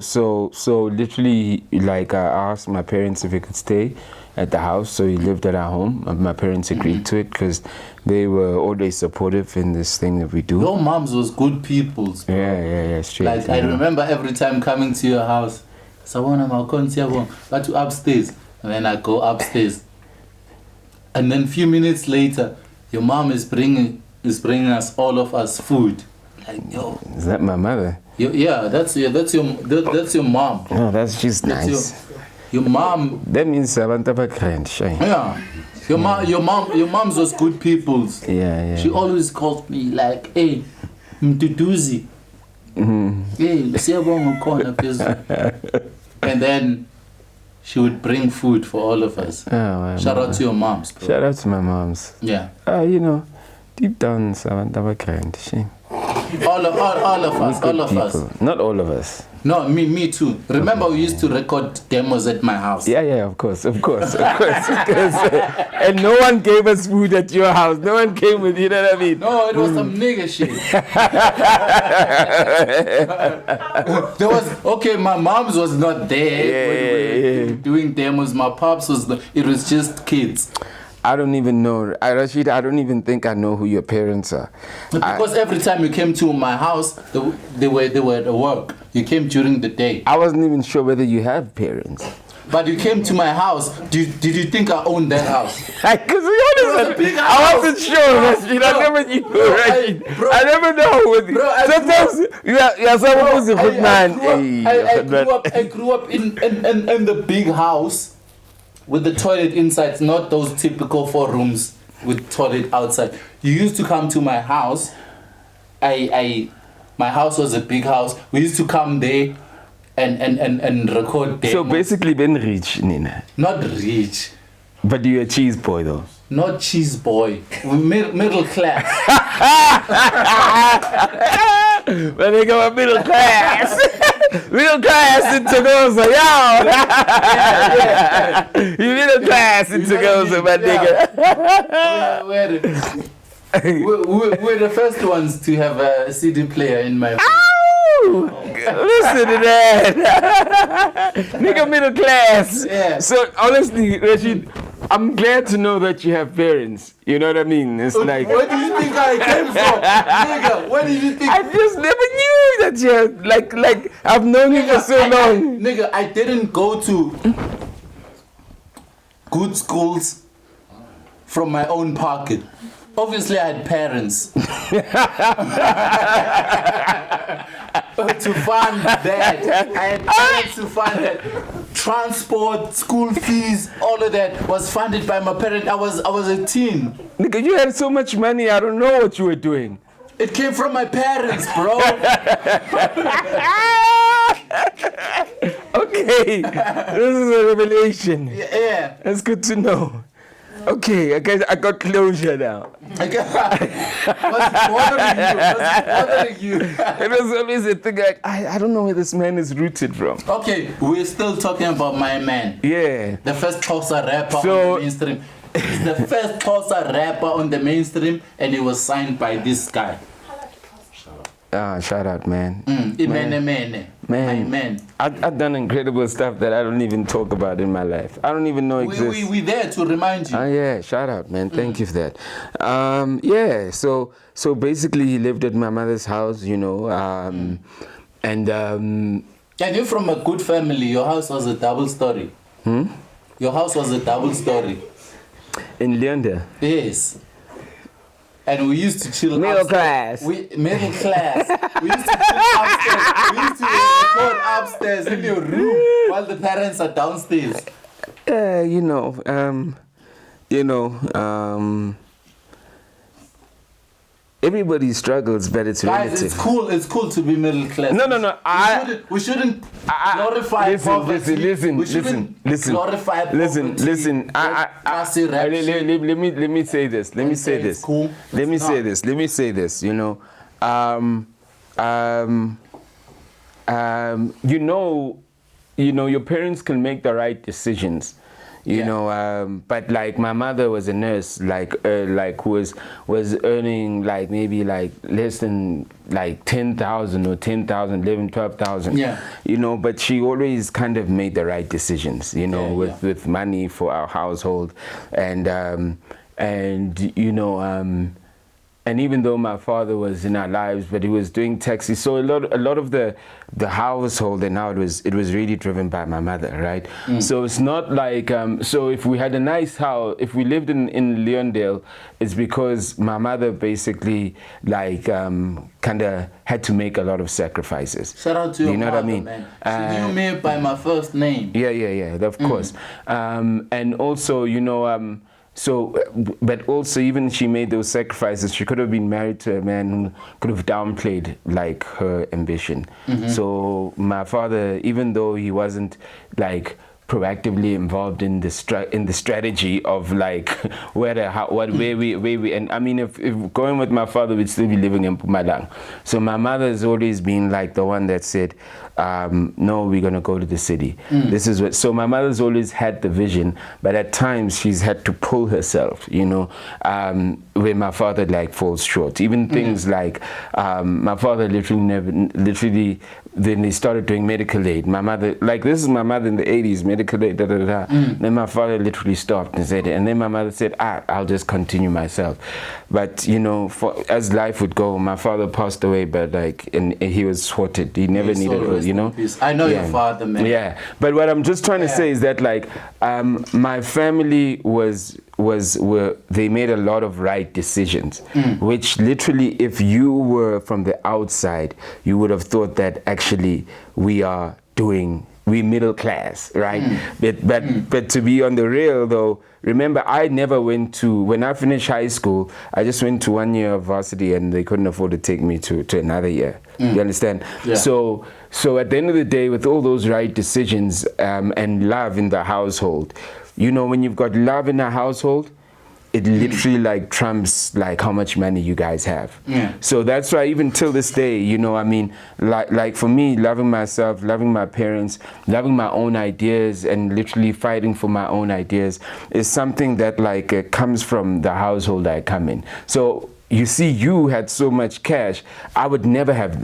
literally, like, I asked my parents if he could stay at the house, so he lived at our home. My parents agreed to it because they were always supportive in this thing that we do. Your moms was good people. Yeah, straight. Like, I remember every time coming to your house, got to upstairs, and then I go upstairs. And then a few minutes later, your mom is bringing us, all of us, food. Like, yo. Is that my mother? Yeah, that's your mom. Oh, that's just nice. Your mom. That means Savantaba grand, shy. Yeah. Your mom's was good people's. Yeah. She always called me like, hey, Mduduzi. Hey, siyabonga ukhona phezulu. And then she would bring food for all of us. Oh, Shout out to your moms, bro. Shout out to my moms. Yeah. You know, deep down, Savantaba grand, shy. All of us. Not all of us. No, me too. Remember we used to record demos at my house. Yeah, of course. And no one gave us food at your house. No one came with, you know what I mean? No, it was some nigga shit. There was, okay, my mom's was not there when we were doing demos. My pops was, it was just kids. I don't even know. Rashid, I don't even think I know who your parents are. Because every time you came to my house, they were at work. You came during the day. I wasn't even sure whether you have parents. But you came to my house. Did you think I owned that house? Because I wasn't sure, Rashid. I never knew, Rashid. I never know. Sometimes you're someone who's a good man. I grew up in the big house with the toilet inside, not those typical 4 rooms with toilet outside. You used to come to my house. My house was a big house. We used to come there and record there. So basically been rich, Nina. Not rich. But you're a cheese boy though. Not cheese boy. We're middle class. When they go middle class. Middle class in Togoza, yo! You middle class in Togoza, my nigga. We're the first ones to have a CD player in my home. Listen to that. Nigga middle class. Yeah. So honestly, Rashid, I'm glad to know that you have parents. You know what I mean? It's like, where do you think I came from? Nigga, where do you think? I just never knew that you're like I've known you for so long. Nigga, I didn't go to good schools from my own pocket. Obviously, I had parents. To fund that. I had parents to fund that. Transport, school fees, all of that was funded by my parents. I was a teen. Nigga, you had so much money, I don't know what you were doing. It came from my parents, bro. Okay, this is a revelation. Yeah. That's good to know. Okay, I guess I got closure now. What's bothering you? It was always a thing like, I don't know where this man is rooted from. Okay, we're still talking about my man. Yeah. The first Xhosa rapper on the mainstream. He's the first Xhosa rapper on the mainstream, and he was signed by this guy. Shout out, man. Man. I've done incredible stuff that I don't even talk about in my life. I don't even know exists. We there to remind you. Yeah, shout out, man. Thank you for that. Yeah, so basically he lived at my mother's house, you know, and you're from a good family. Your house was a double story. Your house was a double story. In Leander? Yes. And we used to chill middle upstairs. class. Middle class. We used to chill upstairs. We used to record upstairs in your room while the parents are downstairs. Everybody struggles, but it's relative. Guys, it's cool to be middle class. No. We shouldn't glorify poverty. Listen. Glorify poverty. Listen. Let me say this. Let me say this. You know, your parents can make the right decisions. You know, but like my mother was a nurse, who was earning like maybe like less than like 10,000 or 10,000, 11, 12,000. Yeah. You know, but she always kind of made the right decisions. You know, with money for our household, and and even though my father was in our lives, but he was doing taxi, so a lot of the household and how it was really driven by my mother, right? So it's not like so if we had a nice house, if we lived in Leondale, it's because my mother basically like kind of had to make a lot of sacrifices. Shout out to your mother, what I mean? Man. She knew me by my first name. Yeah, of course. And also, you know, so, but also even she made those sacrifices. She could have been married to a man who could have downplayed like her ambition. So my father, even though he wasn't like proactively involved in the strategy of like where we and I mean if going with my father, we'd still be living in Bonang. So my mother has always been like the one that said, no, we're gonna go to the city. This is what. So my mother's always had the vision, but at times she's had to pull herself, you know, where my father like falls short. Even things like my father literally then they started doing medical aid. My mother, like this is my mother in the 80s. medical aid, Then my father literally stopped and said it. And then my mother said, I'll just continue myself. But, you know, as life would go, my father passed away, but like, and he was sorted. He never needed, you know. I know your father, man. Yeah. But what I'm just trying to say is that, like, my family they made a lot of right decisions, which literally, if you were from the outside, you would have thought that actually we're middle class, right? But to be on the real though, remember, I never went to, when I finished high school, I just went to 1 year of varsity and they couldn't afford to take me to another year. You understand? Yeah. So at the end of the day, with all those right decisions and love in the household, you know, when you've got love in a household, it literally like trumps like how much money you guys have. Yeah. So that's why even till this day, you know, I mean, like for me, loving myself, loving my parents, loving my own ideas, and literally fighting for my own ideas is something that like comes from the household I come in. So you see, you had so much cash. We would never have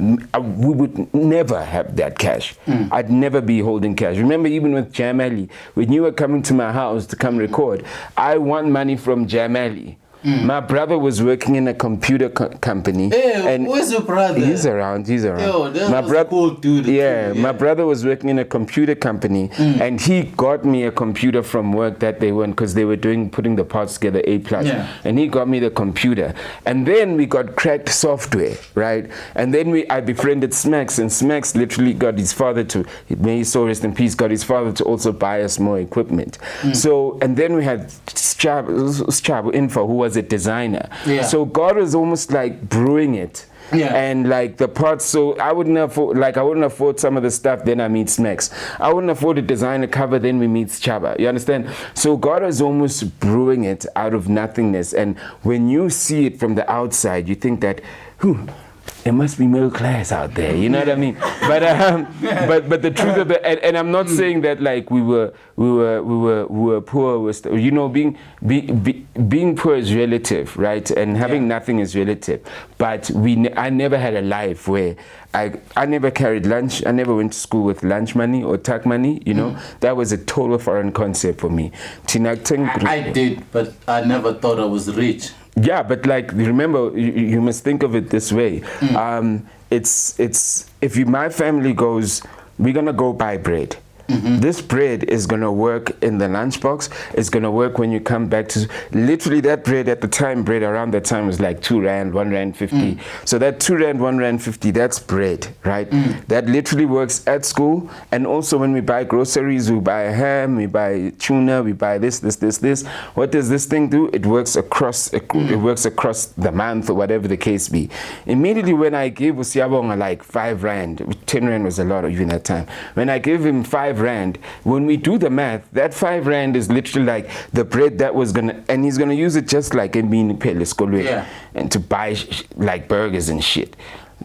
that cash. I'd never be holding cash. Remember, even with Jam Ali, when you were coming to my house to come record, I want money from Jam Ali. My brother was working in a computer company. Hey, and where's your brother? He's around. Yo, that was a cool dude. Yeah, my brother was working in a computer company, and he got me a computer from work that they went, because they were putting the parts together, A+. Yeah. And he got me the computer. And then we got cracked software, right? And then I befriended Smacks, and Smacks literally got his father to, may he so rest in peace, got his father to also buy us more equipment. So, and then we had Schabo Info, who was a designer. Yeah. So God was almost like brewing it. Yeah. And like the parts, so I wouldn't afford some of the stuff, then I meet Smacks. I wouldn't afford to design a cover, then we meet Chaba. You understand? So God is almost brewing it out of nothingness. And when you see it from the outside, you think that, it must be middle class out there, you know what I mean? But the truth of it, and I'm not saying that like we were poor, you know, being poor is relative, right? And having nothing is relative. But I never had a life where I never carried lunch. I never went to school with lunch money or tuck money, you know. That was a total foreign concept for me. I did, but I never thought I was rich. Yeah, but like, remember, you must think of it this way. It's if my family goes, we're gonna go buy bread. This bread is going to work in the lunchbox. It's going to work when you come back to... Literally, that bread at the time, around that time was like 2 Rand, 1 Rand 50. So that 2 Rand, 1 Rand 50, that's bread, right? That literally works at school. And also when we buy groceries, we buy ham, we buy tuna, we buy this. What does this thing do? It works across the month or whatever the case be. Immediately when I gave Usiabonga like 5 Rand, 10 Rand was a lot even at that time. When I gave him 5 Rand, when we do the math, that 5 Rand is literally like the bread that was gonna, and he's gonna use it just like in being and to buy like burgers and shit.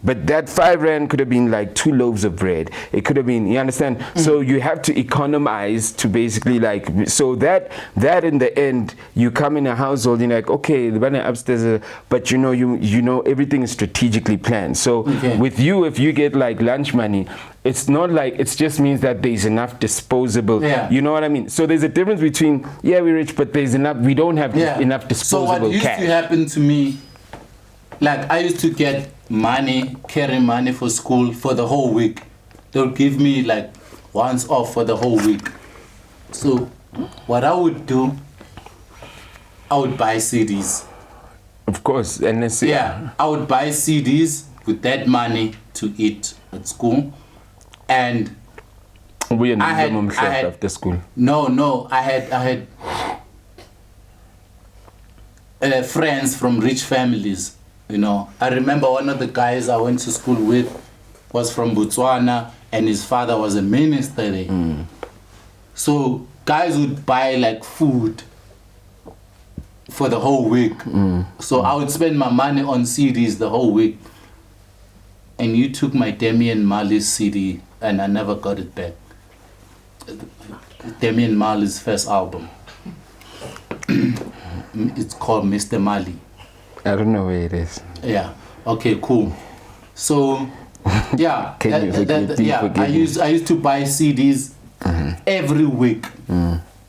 But that 5 Rand could have been like 2 loaves of bread. It could have been, you understand? So you have to economize to basically like, so that in the end, you come in a household, you're like, okay, the banana upstairs, but you know everything is strategically planned. So with you, if you get like lunch money, it's not like, it just means that there's enough disposable, you know what I mean? So there's a difference between, we're rich, but there's enough, we don't have enough disposable cash. So what used to happen to me, like I used to get money, carry money for school for the whole week. They'll give me like once off for the whole week. So what I would do, I would buy CDs. Of course, and I would buy CDs with that money to eat at school. And I had after school. No, I had friends from rich families. You know, I remember one of the guys I went to school with was from Botswana, and his father was a minister there. So guys would buy like food for the whole week. So I would spend my money on CDs the whole week. And you took my Damian Marley's CD, and I never got it back. Damian Marley's first album. It's called Mr. Marley. I don't know where it is. Yeah. Okay. Cool. So, yeah. I used to buy CDs Every week.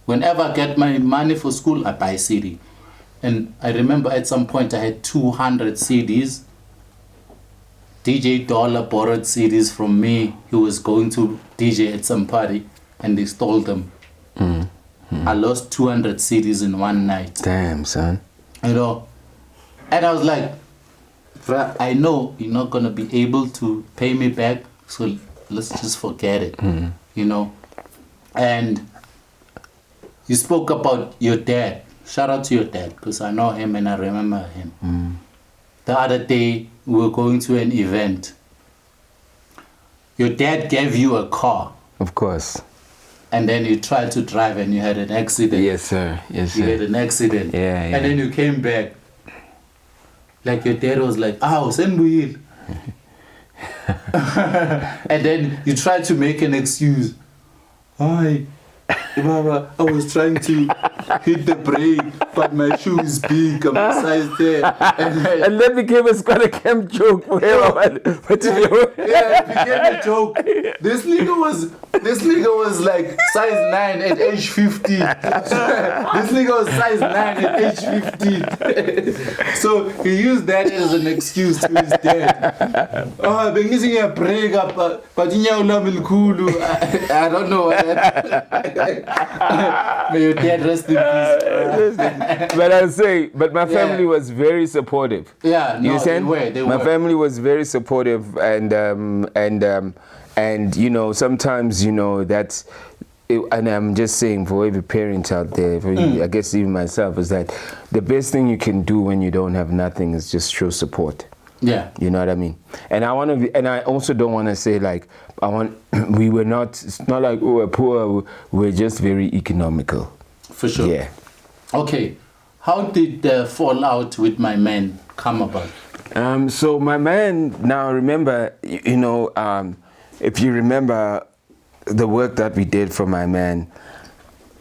Whenever I get my money for school, I buy a CD. And I remember at some point I had 200 CDs. DJ Dollar borrowed CDs from me. He was going to DJ at some party and they stole them. I lost 200 CDs in one night. Damn, son. You know, and I was like, "Bruh, I know you're not going to be able to pay me back, so let's just forget it." You know. And you spoke about your dad. Shout out to your dad, because I know him and I remember him. The other day, we were going to an event. Your dad gave you a car. Of course. And then you tried to drive and you had an accident. Yes, sir. Yes, sir. You had an accident. Yeah. And then you came back. Like your dad was like, send wheel. And then you tried to make an excuse. Hi, Baba, I was trying to hit the brake, but my shoe is big, I'm size there. And that became a Skwatta camp joke for him. Yeah, it became a joke. This nigga was like size 9 at age 15. This nigga was size 9 at age 15. So he used that as an excuse to his dad. I've been using a brake up, but I don't know what that. May your dad rest in peace. But I say, my family was very supportive. Yeah, no, you understand? they were. My family was very supportive, and you know, sometimes, you know, that's it, and I'm just saying for every parent out there, for you, I guess even myself, is that the best thing you can do when you don't have nothing is just show support. Yeah, you know what I mean. And I want to be, and I also don't want to say like we were not. It's not like we're poor. We're just very economical. For sure. Yeah. Okay, how did the fallout with my man come about? So my man, now remember, you know, if you remember the work that we did for my man,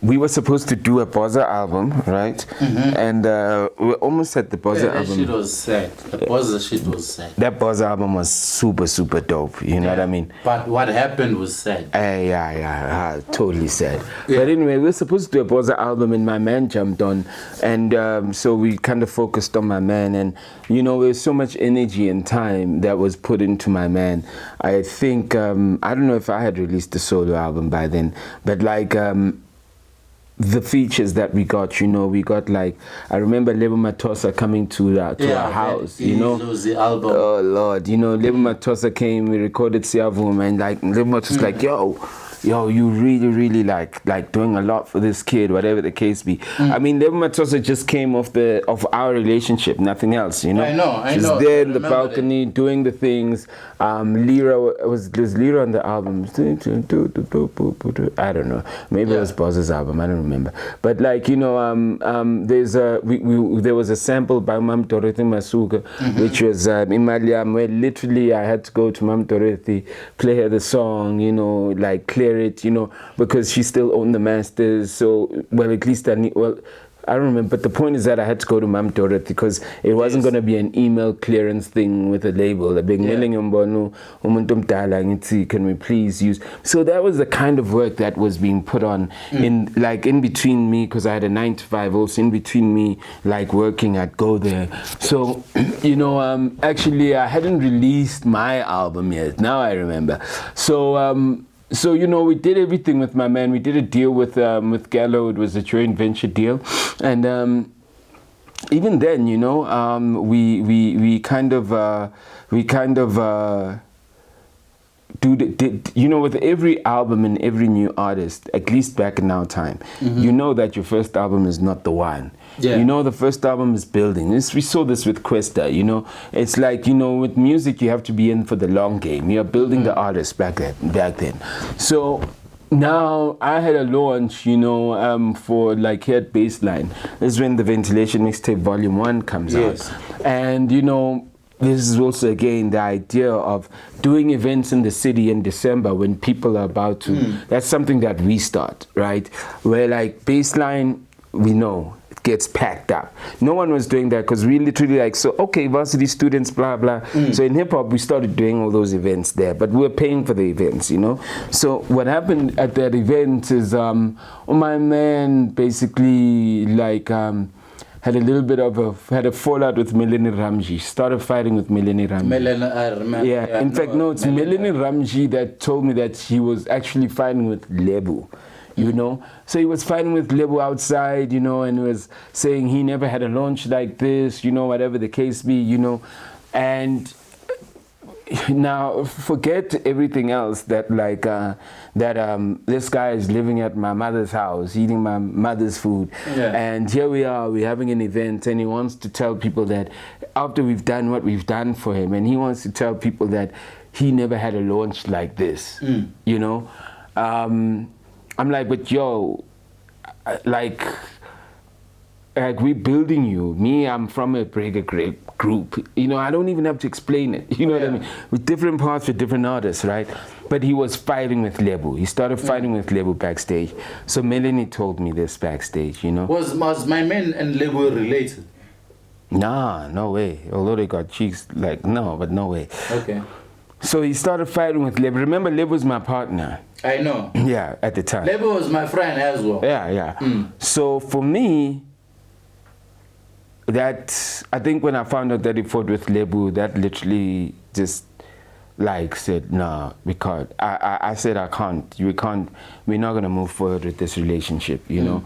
we were supposed to do a Bozza album, right? And we're almost at the Bozza album. That shit was sad. The Bozza shit was sad. That Bozza album was super, super dope. You know what I mean? But what happened was sad. Yeah, totally sad. Yeah. But anyway, we were supposed to do a Bozza album and my man jumped on. And so we kind of focused on my man. And, you know, there's so much energy and time that was put into my man. I think, I don't know if I had released the solo album by then, but like, the features that we got, you know, we got like, I remember Lebo Matosa coming to our house, you know. It was the album. Oh Lord, you know, Lebo Matosa came, we recorded Siavum, and like Lebo Matosa was like, yo, you really like doing a lot for this kid, whatever the case be. I mean, Lebo Matosa just came of our relationship, nothing else, you know. I know. She's there in the balcony doing the things. Lyra was Lyra on the album. I don't know. Maybe it was Bozza's album. I don't remember. But like, you know, there was a sample by Mam Dorothy Masuka, which was Imaliam, where literally I had to go to Mam Dorothy, play her the song, you know, like clear it, you know, because she still owned the masters. So, well, at least I don't remember, but the point is that I had to go to Mam Dorothy because it wasn't going to be an email clearance thing with a label. Can we please use? So that was the kind of work that was being put on in between me, because I had a 9 to 5 also in between me, like working, I'd go there. So, you know, actually I hadn't released my album yet. Now I remember. So, you know, we did everything with my man. We did a deal with Gallo. It was a joint venture deal. And even then, you know, we kind of you know, with every album and every new artist, at least back in our time, you know that your first album is not the one. Yeah. You know, the first album is building. We saw this with Kwesta, you know. It's like, you know, with music, you have to be in for the long game. You're building the artist back then. So now I had a launch, you know, for like here at Baseline. This is when the Ventilation Mixtape Volume 1 comes out. And, you know, this is also, again, the idea of doing events in the city in December when people are about to... That's something that we start, right? Where, like, Baseline we know it gets packed up. No one was doing that because we literally like, so okay, varsity students, blah blah. So in hip hop we started doing all those events there, but we were paying for the events, you know. So what happened at that event is my man basically like had a little bit of a fallout with Melanie Ramji. Started fighting with Melanie Ramji. Melanie, I remember. Yeah, in fact, no, it's Melanie Ramji that told me that he was actually fighting with Lebu, you know. So he was fighting with Lebu outside, you know, and was saying he never had a launch like this, you know, whatever the case be, you know. And now forget everything else that like this guy is living at my mother's house eating my mother's food, and here we are, we're having an event, and he wants to tell people that after we've done what we've done for him, and he wants to tell people that he never had a launch like this, you know. I'm like, but yo, like we're building you. Me, I'm from a breaker group. You know, I don't even have to explain it. You know what I mean? With different parts for different artists, right? But he was fighting with Lebu. He started fighting with Lebu backstage. So Melanie told me this backstage, you know. Was my man and Lebu related? Nah, no way. Although they got cheeks, like, no, but no way. Okay. So he started fighting with Lebu. Remember, Lebu was my partner. I know. Yeah, at the time. Lebu was my friend as well. Yeah. So for me, that, I think when I found out that he fought with Lebu, that literally just like said, nah, we can't. I said, I can't. We can't. We're not going to move forward with this relationship, you know.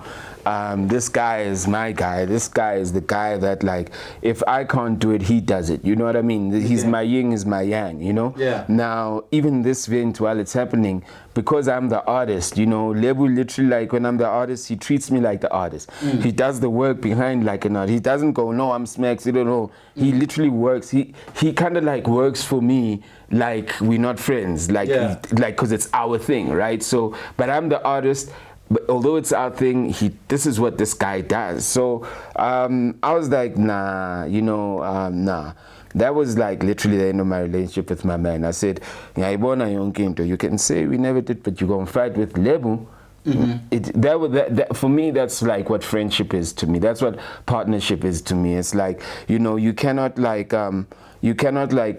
This guy is my guy. This guy is the guy that, like, if I can't do it, he does it. You know what I mean? He's my yin, he's my yang, you know? Yeah. Now, even this event, while it's happening, because I'm the artist, you know, Lebu literally, like, when I'm the artist, he treats me like the artist. He does the work behind like an artist. He doesn't go, no, I'm Smacks, you don't know. He literally works. He kind of, like, works for me like we're not friends, like, because it's our thing, right? So, but I'm the artist. But although it's our thing, this is what this guy does. So I was like, nah, you know, nah. That was like literally the end of my relationship with my man. I said, you can say we never did, but you're going to fight with Lebu. That for me, that's like what friendship is to me. That's what partnership is to me. It's like, you know, you cannot like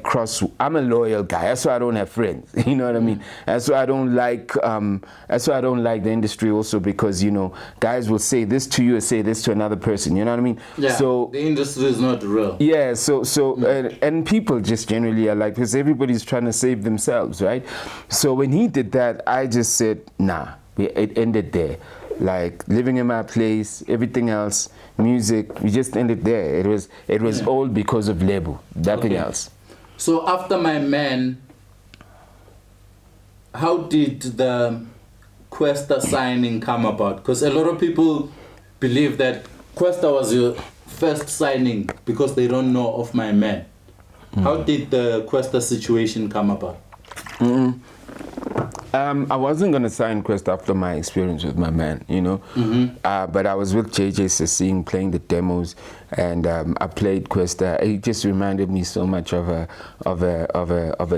cross. I'm a loyal guy. That's why I don't have friends. You know what I mean? That's why I don't like the industry also, because, you know, guys will say this to you and say this to another person. You know what I mean? Yeah. So the industry is not real. Yeah. And people just generally are like, because everybody's trying to save themselves, right? So when he did that, I just said, nah. It ended there. Like living in my place, everything else, music, we just ended there. It was all because of Lebu, nothing else. So after my man, how did the Kwesta signing come about? Because a lot of people believe that Kwesta was your first signing because they don't know of my man. How did the Kwesta situation come about? I wasn't going to sign Kwesta after my experience with my man, you know. But I was with JJ playing the demos, and I played Kwesta. It just reminded me so much of a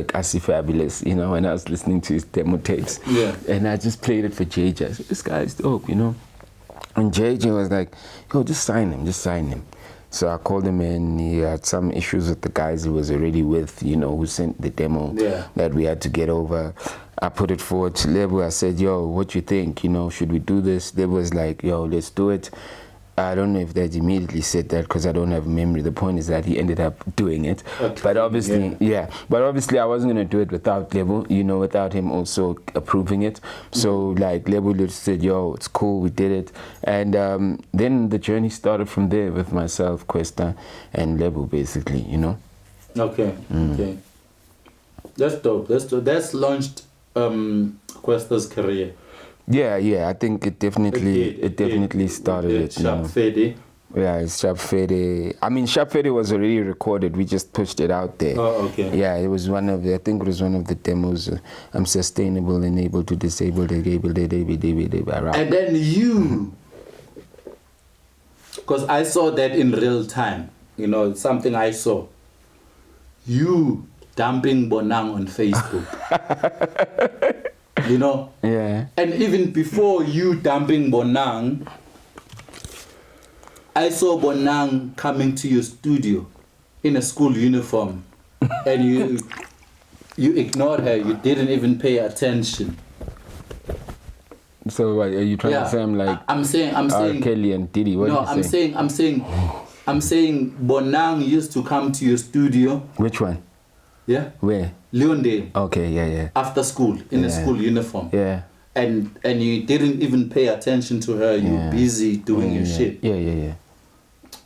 Cassie Fabulous, you know, when I was listening to his demo tapes. Yeah. And I just played it for JJ. I said, this guy's dope, you know. And JJ was like, yo, just sign him. So I called him in. He had some issues with the guys he was already with, you know, who sent the demo that we had to get over. I put it forward to Lebu. I said, yo, what you think? You know, should we do this? Lebu was like, yo, let's do it. I don't know if Dad immediately said that because I don't have memory. The point is that he ended up doing it. Okay. But obviously, But obviously, I wasn't going to do it without Lebu, you know, without him also approving it. So, like, Lebu just said, yo, it's cool, we did it. And then the journey started from there with myself, Kwesta, and Lebu, basically, you know. Okay, okay. That's dope. That's launched Kwesta's career. Yeah, I think it definitely started it. Sharp Fede. Yeah, it's Sharp Fede. I mean, Sharp Fede was already recorded. We just pushed it out there. Oh, okay. Yeah, it was one of the demos. I'm sustainable and able to disable the able. And then you, because I saw that in real time. You know, it's something I saw. You dumping Bonang on Facebook. You know? Yeah. And even before you dumping Bonang, I saw Bonang coming to your studio in a school uniform, and you ignored her. You didn't even pay attention. So what are you trying to say? I'm like I'm saying Kelly and Diddy. What no, are you saying? I'm saying Bonang used to come to your studio. Which one? Yeah. Where? Leondale. Okay, yeah. After school, in a school uniform. Yeah. And you didn't even pay attention to her. You were busy doing your shit. Yeah.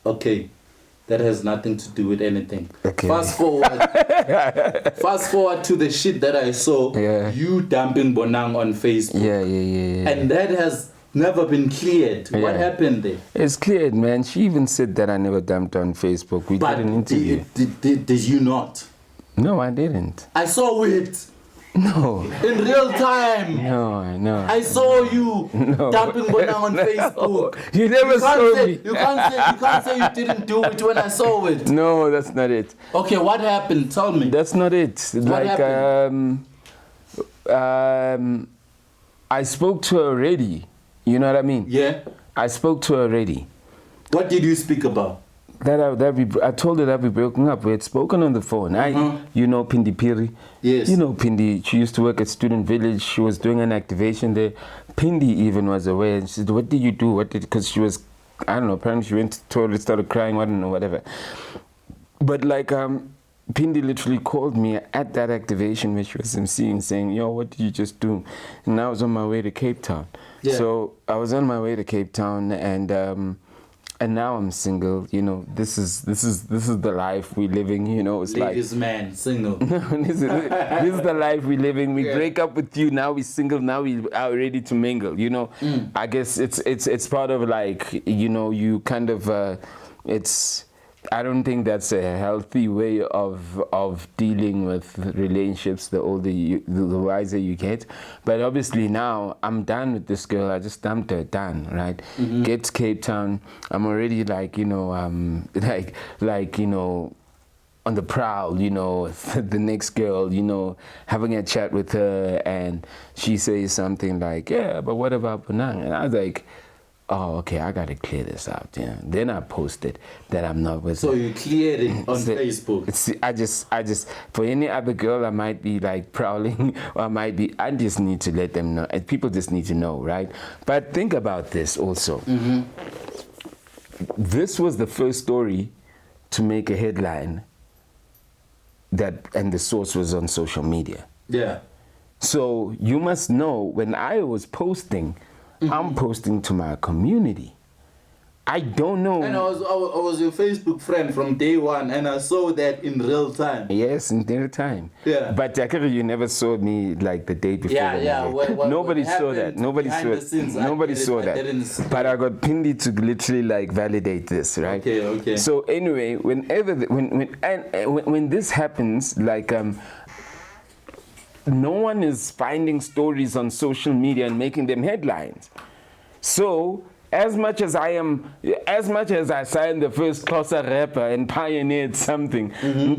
Okay. That has nothing to do with anything. Okay. Fast forward to the shit that I saw. Yeah. You dumping Bonang on Facebook. Yeah. And that has never been cleared. Yeah. What happened there? It's cleared, man. She even said that I never dumped on Facebook. We did an interview. Did you not? No, I didn't. I saw it. No. In real time. No. I saw you dumping Bonang on Facebook. You never saw me. You can't say you didn't do it when I saw it. No, that's not it. Okay, what happened? Tell me. That's not it. What happened? I spoke to her already. You know what I mean? Yeah. I spoke to her already. What did you speak about? I told her that we broken up. We had spoken on the phone. You know Pindi Piri. Yes. You know Pindi. She used to work at Student Village. She was doing an activation there. Pindi even was aware. And she said, "What did you do? Because she was, I don't know. Apparently she went to the toilet, started crying. I don't know, whatever." But like Pindi literally called me at that activation where she was emceeing, saying, "Yo, what did you just do?" And I was on my way to Cape Town. Yeah. So I was on my way to Cape Town, and now I'm single. You know, this is the life we're living. You know, it's Ladies man, single. this is the life we're living. We break up with you, now we're single, now we are ready to mingle. You know, I guess it's part of like, you know, you kind of it's. I don't think that's a healthy way of dealing with relationships. The older the wiser you get. But obviously now I'm done with this girl. I just dumped her. Done. Right. Get to Cape Town. I'm already like, you know, like you know, on the prowl. You know, the next girl. You know, having a chat with her, and she says something like, "Yeah, but what about Bonang?" And I was like, "Oh, okay, I gotta clear this out." Yeah. Then I posted that I'm not with her. So you cleared it on Facebook. I just for any other girl I might be like prowling, or I just need to let them know. And people just need to know, right? But think about this also. This was the first story to make a headline and the source was on social media. Yeah. So you must know when I was posting, I'm posting to my community. I don't know. And I was your Facebook friend from day one, and I saw that in real time. Yes, in real time. Yeah. But actually, you never saw me like the day before. Yeah. Nobody saw that. Nobody saw that. But I got Pindi to literally like validate this, right? Okay. So anyway, when this happens, like no one is finding stories on social media and making them headlines. So as much as I signed the first Xhosa rapper and pioneered something,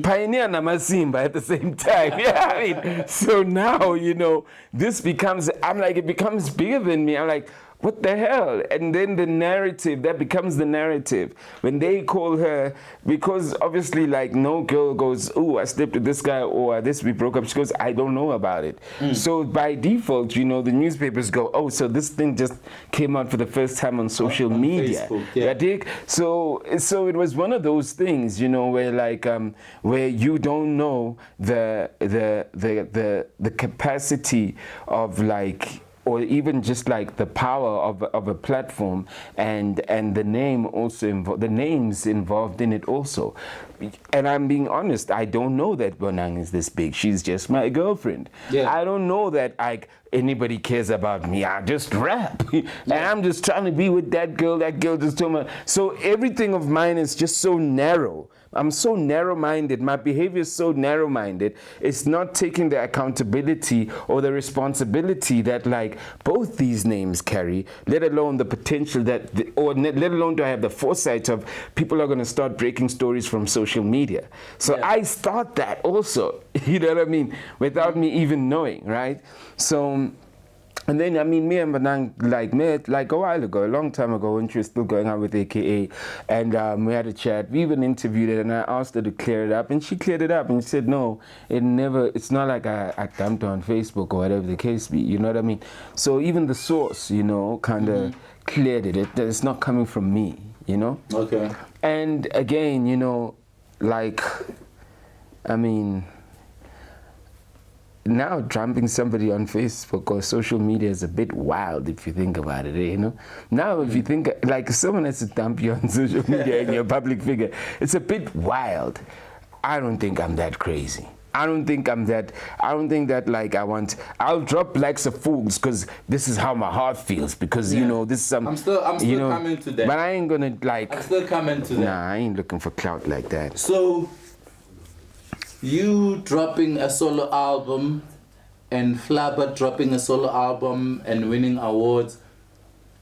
pioneer Namasimba at the same time. Yeah, I mean, so now, you know, it becomes bigger than me. I'm like, what the hell? And then that becomes the narrative. When they call her, because obviously like no girl goes, "Oh, I slept with this guy," or we broke up. She goes, "I don't know about it." So by default, you know, the newspapers go, "Oh, so this thing just came out for the first time on social media." Facebook, yeah. Right? So it was one of those things, you know, where like where you don't know the capacity of like, or even just like the power of a platform and the name also the names involved in it also. And I'm being honest, I don't know that Bonang is this big. She's just my girlfriend. Yeah. I don't know that like anybody cares about me. I just rap. And I'm just trying to be with that girl. That girl just told me. So everything of mine is just so narrow. I'm so narrow-minded. My behavior is so narrow-minded. It's not taking the accountability or the responsibility that like both these names carry, let alone the potential let alone do I have the foresight of people are going to start breaking stories from social media. So I start that also, you know what I mean, without me even knowing, right? So And then, I mean, me and Bonang, met like a while ago, a long time ago, when she was still going out with AKA, and we had a chat. We even interviewed her, and I asked her to clear it up, and she cleared it up, and she said, no, it's not like I dumped her on Facebook or whatever the case be, you know what I mean? So even the source, you know, kind of cleared it. It's not coming from me, you know? Okay. And again, you know, like, I mean, now dumping somebody on Facebook or social media is a bit wild if you think about it, you know. Now if you think, like, if someone has to dump you on social media and you're a public figure, it's a bit wild. I don't think I'm that crazy. I don't think that like I'll drop likes of fools because this is how my heart feels, because you know, this is some, I'm still you know, coming to that. but I ain't gonna like, I'm still coming to that. Nah, I ain't looking for clout like that. So you dropping a solo album and Flabber dropping a solo album and winning awards,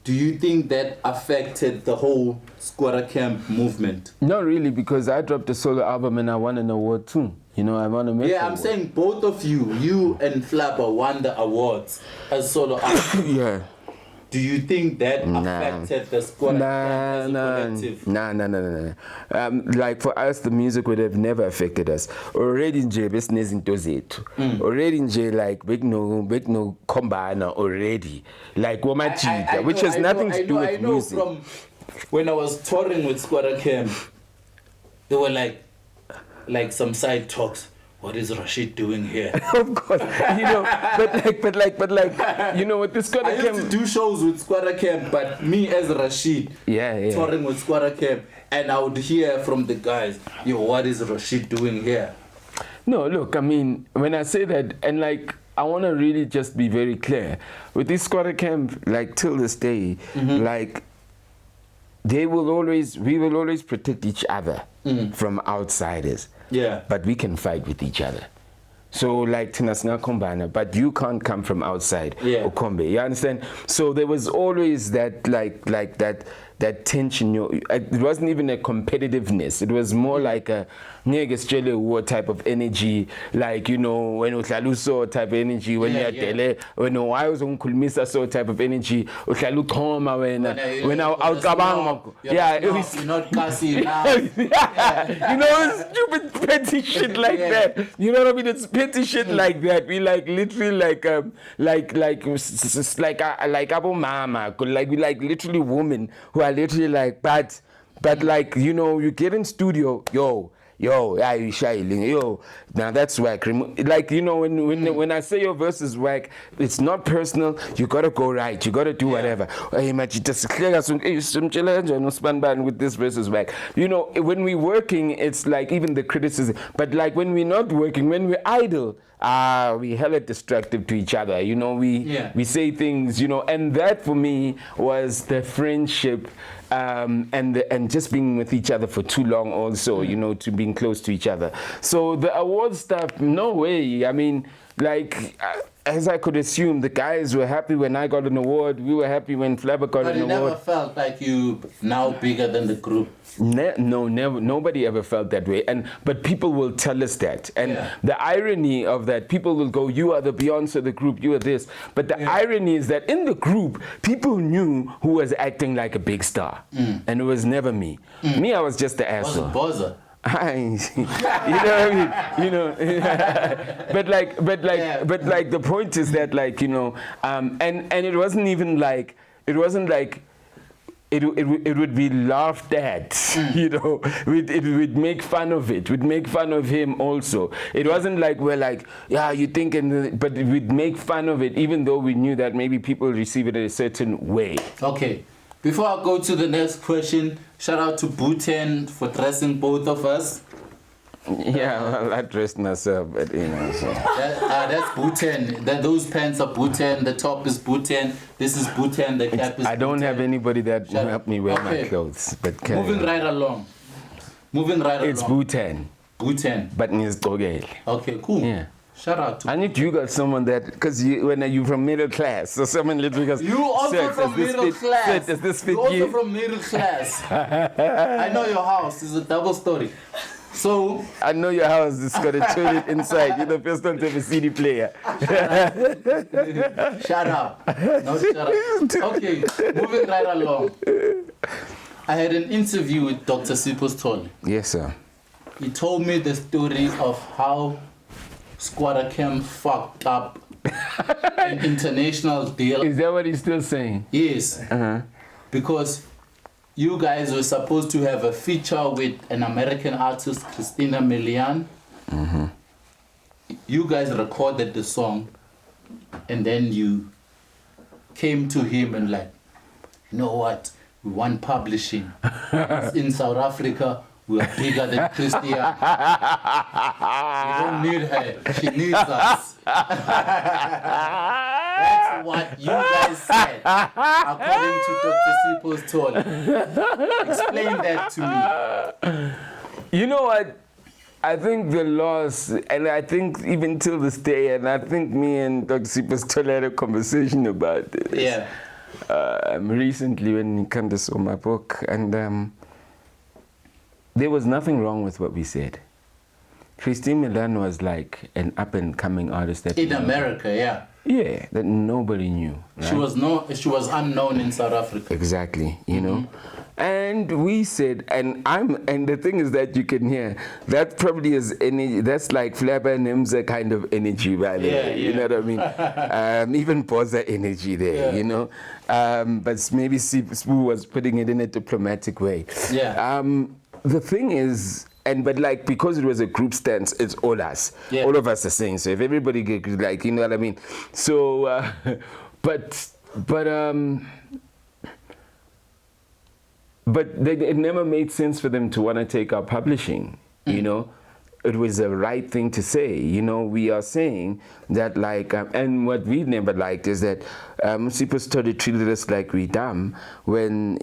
do you think that affected the whole Skwatta Camp movement? Not really, because I dropped a solo album and I won an award too. You know, I won a Metro award. saying both of you and Flabber won the awards as solo album. Yeah. Do you think that affected the Skwatta Camp as a collective? Nah. Like for us, the music would have never affected us. Already nje besinezinto zethu. Already nje like big no combine already. Like Womachita, which has nothing to do with music. From when I was touring with Skwatta Camp, they were like some side talks. What is Rashid doing here? Of course, you know, but like, you know, with the Skwatta I Camp, used to do shows with Skwatta Camp, but me as Rashid, touring with Skwatta Camp, and I would hear from the guys, yo, what is Rashid doing here? No, look, I mean, when I say that, and like, I want to really just be very clear with this Skwatta Camp, like till this day, like, we will always protect each other from outsiders. Yeah. But we can fight with each other. So like Tinasna Kombana, but you can't come from outside. Yeah. Okombe, you understand? So there was always that like that tension. It wasn't even a competitiveness. It was more like a war type of energy. Like, you know, when Utlaluso type of energy, when you're tele, when I was on Kulmisa so type of energy, Utlalu Toma when I yeah, it was you're not cussing now. You know, stupid petty shit like that. You know what I mean? It's petty shit like that. We like literally like Abu Mama, like we like literally women who are literally like, but like, you know, you get in studio, yo, yeah, you shy, yo. Now that's whack. Like, you know, when I say your verse is whack, it's not personal. You gotta go right. You gotta do whatever. Hey, with this verse is whack. You know, when we're working, it's like even the criticism. But like when we're not working, when we're idle, we hella destructive to each other. You know, we say things. You know, and that for me was the friendship, and just being with each other for too long. Also, you know, to being close to each other. So the award stuff, no way. I mean, like, as I could assume, the guys were happy when I got an award. We were happy when Flabber got an award. But you never felt like you now bigger than the group. No, never. Nobody ever felt that way. But people will tell us that. And the irony of that, people will go, you are the Beyonce of the group, you are this. But the irony is that in the group, people knew who was acting like a big star. And it was never me. Me, I was just the asshole. Was it Bozza? You know what I mean? You know, but like the point is that, like, you know, and it wasn't even like, it wasn't like it would be laughed at, you know, we'd make fun of it, we'd make fun of him also. It wasn't like we're like, yeah, you think, but we'd make fun of it, even though we knew that maybe people receive it a certain way. Okay. Before I go to the next question, shout out to Bhutan for dressing both of us. Yeah, well, I dressed myself, but you know. So. That's Bhutan. Those pants are Bhutan. The top is Bhutan. This is Bhutan. The cap is I don't Bhutan. have anybody that will help me wear my clothes. But Moving right along. It's Bhutan. Bhutan. But it's Dogel. Okay, cool. Yeah. Shout out to I need you got someone that, because when you're from middle class, so someone literally goes, you also from middle class. Does this fit you you? Also from middle class. I know your house is a double story. So I know your house is gonna turn it inside. You're the first one to have a CD player. Shut up. No, shut up. Okay, moving right along. I had an interview with Dr. Sipos Tole. Yes, sir. He told me the story of how Skwatta Cam fucked up an international deal. Is that what he's still saying? Yes. Because you guys were supposed to have a feature with an American artist, Christina Milian. You guys recorded the song, and then you came to him and like, you know what? We want publishing. In South Africa, we are bigger than Christina. We don't need her. She needs us. That's what you guys said, according to Dr. Sipos Tole. Explain that to me. You know what? I think the loss, and I think even till this day, and I think me and Dr. Sipos Tole had a conversation about this. Yeah. Recently when he came to saw my book, and there was nothing wrong with what we said. Christine Milan was like an up-and-coming artist that in America, yeah. Yeah, that nobody knew. Right? She was unknown in South Africa. Exactly, you know. And we said, and the thing is that you can hear that probably is energy. That's like Flabber Nimza kind of energy, by the way. You know what I mean? Even Boza energy there, you know. But maybe Spoo was putting it in a diplomatic way. Yeah. The thing is, but like, because it was a group stance, it's all us. Yeah. All of us are saying. So if everybody get, like, you know what I mean? So, but it never made sense for them to want to take our publishing, you know. It was the right thing to say, you know. We are saying that, like, and what we never liked is that Sipos Tole treated us like we dumb when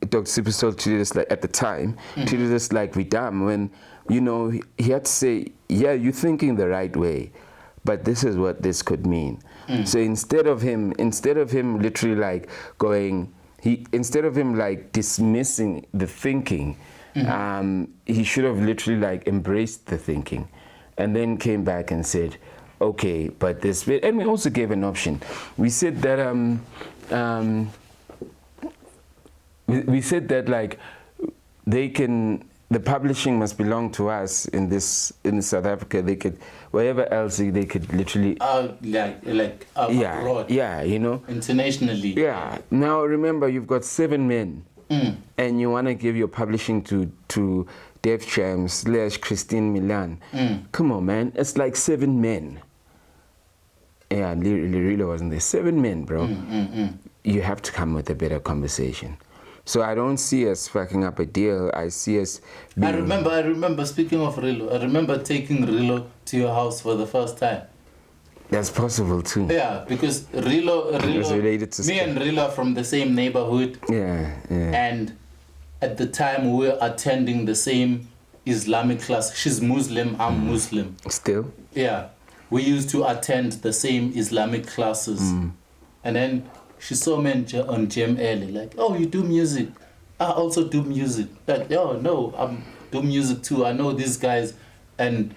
Dr. Sipos Tole treated us like, at the time, treated us like we dumb when, you know, he had to say, yeah, you're thinking the right way, but this is what this could mean. So instead of him literally like going, instead of him like dismissing the thinking, he should have literally like embraced the thinking and then came back and said, okay, but this bit, and we also gave an option. We said that we said that like the publishing must belong to us in South Africa. They could, wherever else they could literally abroad. Yeah, you know, internationally. Yeah. Now remember, you've got 7 men. And you want to give your publishing to Def Jam / Christine Milan. Come on, man. It's like 7 men. Yeah, really wasn't there. 7 men, bro. You have to come with a better conversation. So I don't see us fucking up a deal. I see us being... I remember, speaking of Rilo, I remember taking Rilo to your house for the first time. That's possible too. Yeah, because Rilo related to me and Rilo are from the same neighborhood. Yeah. And at the time we were attending the same Islamic class. She's Muslim, I'm Muslim. Still? Yeah. We used to attend the same Islamic classes. And then she saw me on Gem Alley, like, oh, you do music. I also do music. Like, oh, no, I do music too. I know these guys. And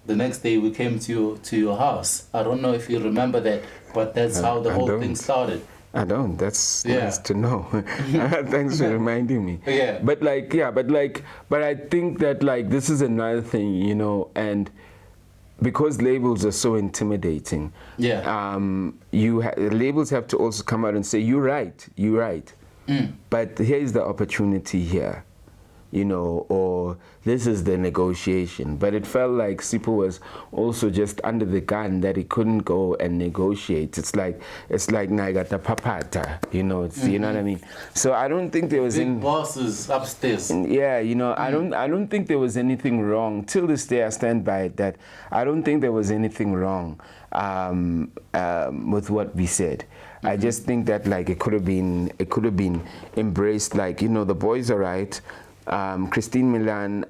the next day we came to your house. I don't know if you remember that, but that's how the whole thing started. I don't. That's nice to know. Thanks for reminding me. But I think that like this is another thing, you know, and because labels are so intimidating. Labels have to also come out and say, you're right. But here's the opportunity here. You know, or this is the negotiation. But it felt like Sipho was also just under the gun that he couldn't go and negotiate. It's like Naigata Papata, you know, you know what I mean? So I don't think there was any bosses upstairs. Yeah, you know, I don't think there was anything wrong. Till this day I stand by it that I don't think there was anything wrong with what we said. I just think that like it could have been embraced, like, you know, the boys are right. Christine Milan,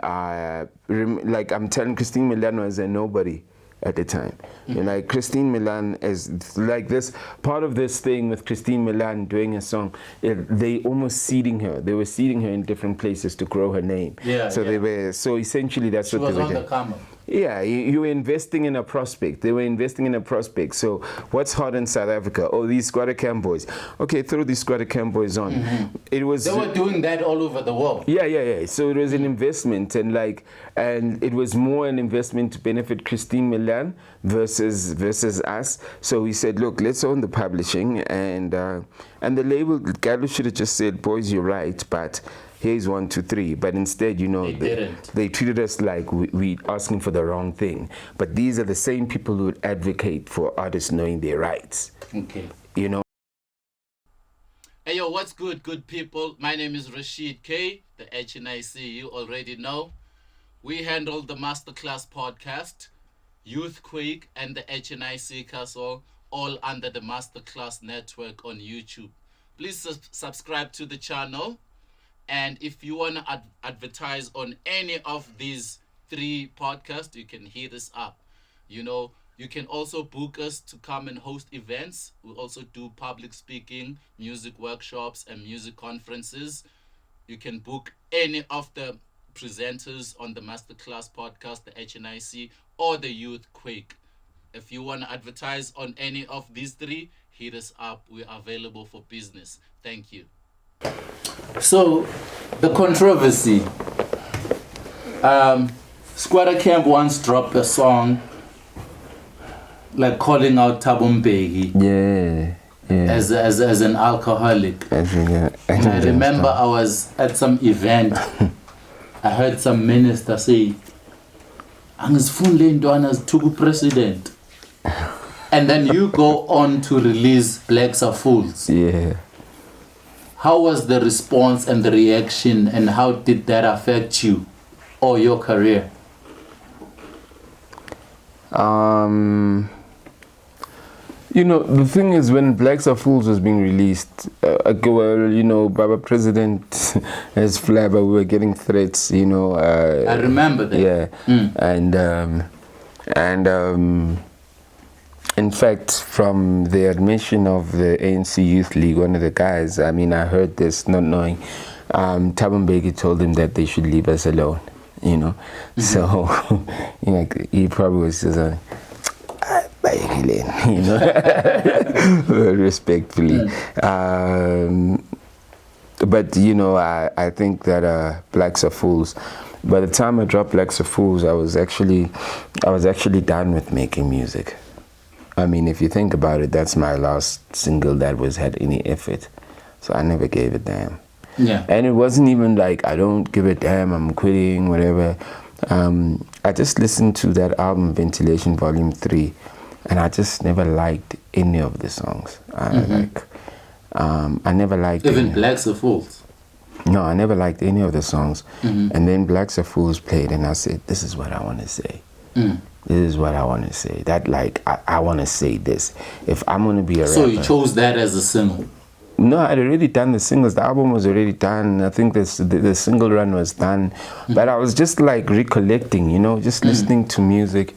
like I'm telling, Christine Milan was a nobody at the time. And like Christine Milan is like this part of this thing with Christine Milan doing a song. They almost seeding her. They were seeding her in different places to grow her name. So they were. So essentially, that's what they were doing. She was on the come. Yeah, you were investing in a prospect. They were investing in a prospect. So what's hot in South Africa? Oh, these Skwatta Camp boys. Okay, throw these Skwatta Camp boys on. It was. They were doing that all over the world. Yeah. So it was an investment, and it was more an investment to benefit Christine Milan versus us. So we said, look, let's own the publishing, and the label. Gallo should have just said, boys, you're right, but here's 1, 2, 3. But instead, they treated us like we asking for the wrong thing. But these are the same people who would advocate for artists knowing their rights. Okay. Hey, yo, what's good people? My name is Rashid K, the HNIC, you already know. We handle the Masterclass podcast, Youthquake, and the HNIC Castle, all under the Masterclass network on YouTube. Please subscribe to the channel. And if you want to advertise on any of these 3 podcasts, you can hit us up. You can also book us to come and host events. We also do public speaking, music workshops, and music conferences. You can book any of the presenters on the Masterclass podcast, the HNIC, or the Youthquake. If you want to advertise on any of these 3, hit us up. We're available for business. Thank you. So, the controversy. Skwatta Camp once dropped a song like calling out Thabo Mbeki. Yeah. As an alcoholic. I remember I was at some event. I heard some minister say, "Angizifundile intwana zithuka president." And then you go on to release Blacks Are Fools. Yeah. How was the response and the reaction, and how did that affect you or your career? The thing is, when Blacks Are Fools was being released, Baba President as Flabber, we were getting threats, I remember that. Yeah. In fact, from the admission of the ANC Youth League, one of the guys, I heard this not knowing, Thabo Mbeki told him that they should leave us alone, So, he probably was just respectfully. But, I think that Blacks Are Fools, by the time I dropped Blacks Are Fools, I was actually done with making music. If you think about it, that's my last single that had any effort. So I never gave a damn. Yeah. And it wasn't even like, I don't give a damn, I'm quitting, whatever. I just listened to that album, Ventilation Volume 3, and I just never liked any of the songs. I never liked even Blacks Are Fools. No, I never liked any of the songs. And then Blacks Are Fools played, and I said, this is what I want to say. This is what I want to say. That I want to say this. If I'm going to be a rapper. So you chose that as a single? No, I'd already done the singles. The album was already done. I think the single run was done. But I was just like recollecting, just listening to music.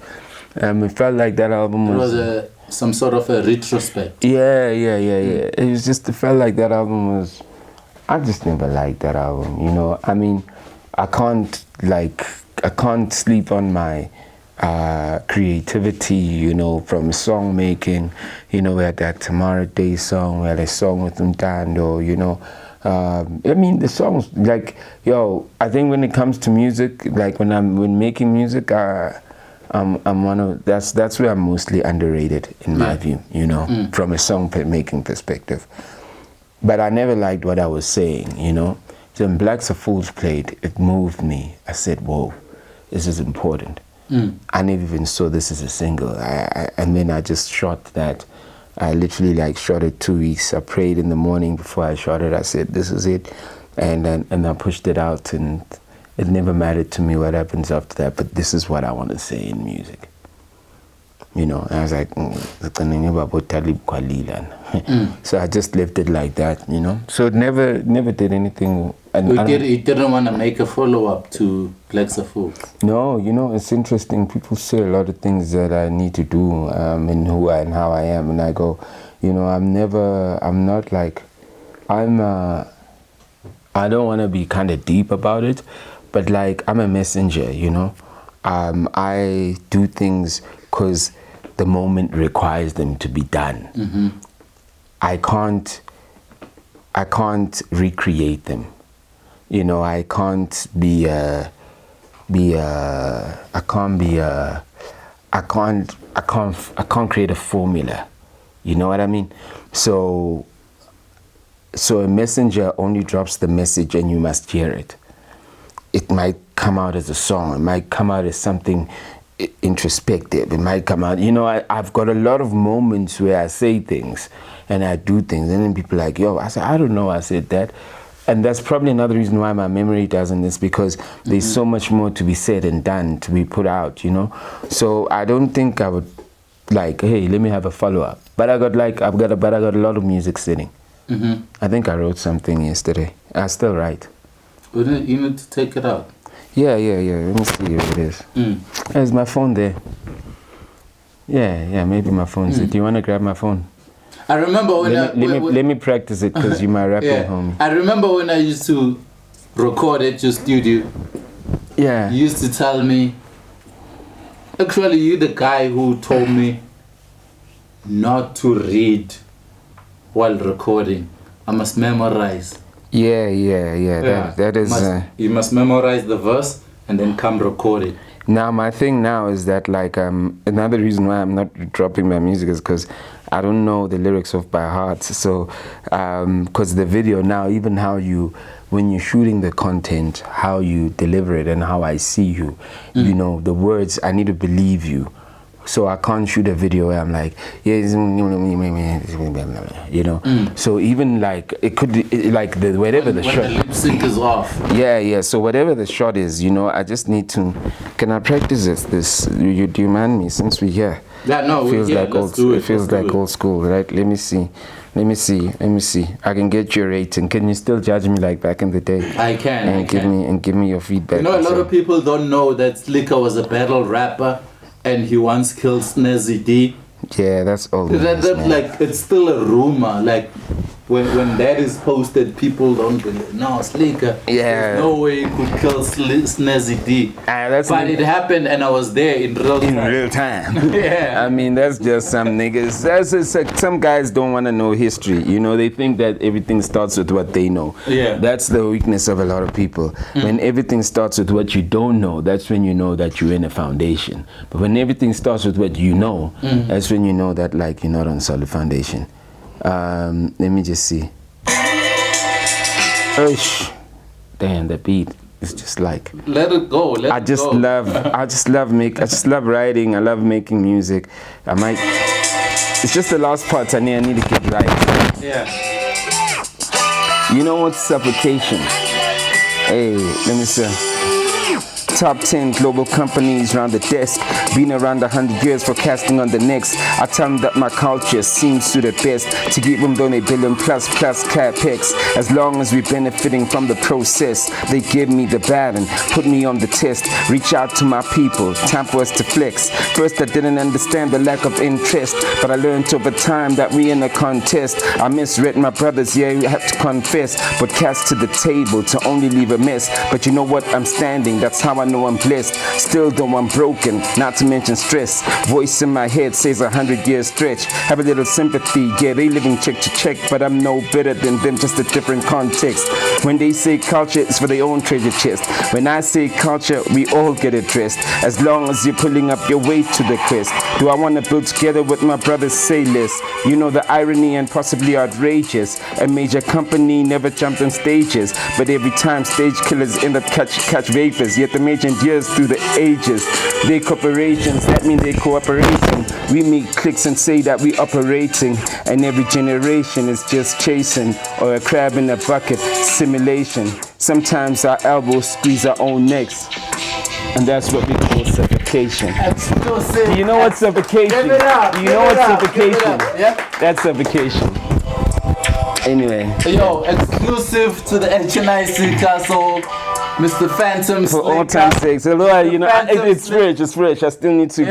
It felt like that album was... It was some sort of a retrospect. Yeah. It felt like that album was... I just never liked that album, I can't sleep on my creativity, from song making. We had that Tomorrow Day song, we had a song with Umtando, the songs, I think when it comes to music, when making music, I'm one of, that's where I'm mostly underrated in my view, from a song making perspective. But I never liked what I was saying, So when Blacks Are Fools played, it moved me. I said, whoa, this is important. I never even saw this as a single. And then I just shot that. I literally shot it 2 weeks. I prayed in the morning before I shot it. I said, this is it. And I pushed it out, and it never mattered to me what happens after that. But this is what I want to say in music. you know. And I was like, so I just left it like that, you know. So it never did anything. And you didn't want to make a follow-up to Black Safu? No, you know, it's interesting. People say a lot of things that I need to do, and who I and how I am, and I go, you know, I don't want to be kind of deep about it, but like, I'm a messenger, you know. I do things because the moment requires them to be done. Mm-hmm. I can't recreate them. You know, I can't create a formula. You know what I mean? So a messenger only drops the message and you must hear it. It might come out as a song, it might come out as something introspective, it might come out, you know, I've got a lot of moments where I say things and I do things and then people are like, yo, I said, I don't know I said that. And that's probably another reason why my memory doesn't, is because there's so much more to be said and done, to be put out, you know. So I don't think I would like, hey, let me have a follow-up. But I got a lot of music sitting. Mm-hmm. I think I wrote something yesterday. I still write. You need to take it out. Yeah. Let me see if it is. Is my phone there? Yeah, maybe my phone's there. Do you want to grab my phone? I remember when let me practice it because you're my rapping homie. I remember when I used to record at your studio. Yeah. You used to tell me, actually you're the guy who told me not to read while recording. I must memorize. Yeah. That is. You must memorize the verse and then come record it. Now my thing now is that like another reason why I'm not dropping my music is because I don't know the lyrics off by heart. So because the video now, even how when you're shooting the content, how you deliver it and how I see you, you know, the words, I need to believe you. So I can't shoot a video where I'm like, yeah, you know. So even like it could be like whatever the shot. The lip sync is off. Yeah. So whatever the shot is, you know, I just need to. Can I practice this? Do you mind me since we're here? Yeah, no. Feels like old. Do it. It feels like old school, right? Let me see. I can get your rating. Can you still judge me like back in the day? I can. And give me your feedback. You know, a lot of people don't know that Slikour was a battle rapper. And he once killed Snazzy D. Yeah, that's all. Like it's still a rumor. Like when that is posted, people don't believe. No, Slikour. Yeah. There's no way he could kill Snazzy D. But it happened, and I was there in real time. Yeah. I mean, that's just some niggas. Some guys don't want to know history. You know, they think that everything starts with what they know. Yeah. That's the weakness of a lot of people. When everything starts with what you don't know, that's when you know that you're in a foundation. But when everything starts with what you know, that's when you know that like you're not on solid foundation. Let me just see. Damn, the beat is just like. Let it go. I just love writing. I love making music. It's just the last part I need to get right. Yeah. You know what's suffocation? Hey, let me see. Top 10 global companies around the desk. Been around 100 years forecasting on the next. I tell them that my culture seems to the best. To give them $1 billion plus capex. As long as we're benefiting from the process, they give me the baton, put me on the test. Reach out to my people, time for us to flex. First I didn't understand the lack of interest, but I learned over time that we in a contest. I misread my brothers, yeah, we have to confess. But cast to the table to only leave a mess. But you know what, I'm standing, that's how I know I'm blessed. Still though I'm broken, not to mention stress. Voice in my head says 100-year stretch. Have a little sympathy, yeah, they living check to check, but I'm no better than them, just a different context. When they say culture, it's for their own treasure chest. When I say culture, we all get addressed. As long as you're pulling up your way to the quest. Do I want to build together with my brothers? Say less. You know the irony and possibly outrageous. A major company never jumped on stages, but every time stage killers end up catch vapors. Yet the major endures through the ages. They corporations, that mean they cooperating. We meet clicks and say that we operating, and every generation is just chasing, or a crab in a bucket simulation. Sometimes our elbows squeeze our own necks. And that's what we call suffocation. Exclusive. Do you know what suffocation? Give it up. Do you know what suffocation? Yeah. That's suffocation. Anyway. Yo, exclusive to the HNIC castle, Mr. Phantom. For all time's sake. So, you know, it's fresh. It's fresh. I still need to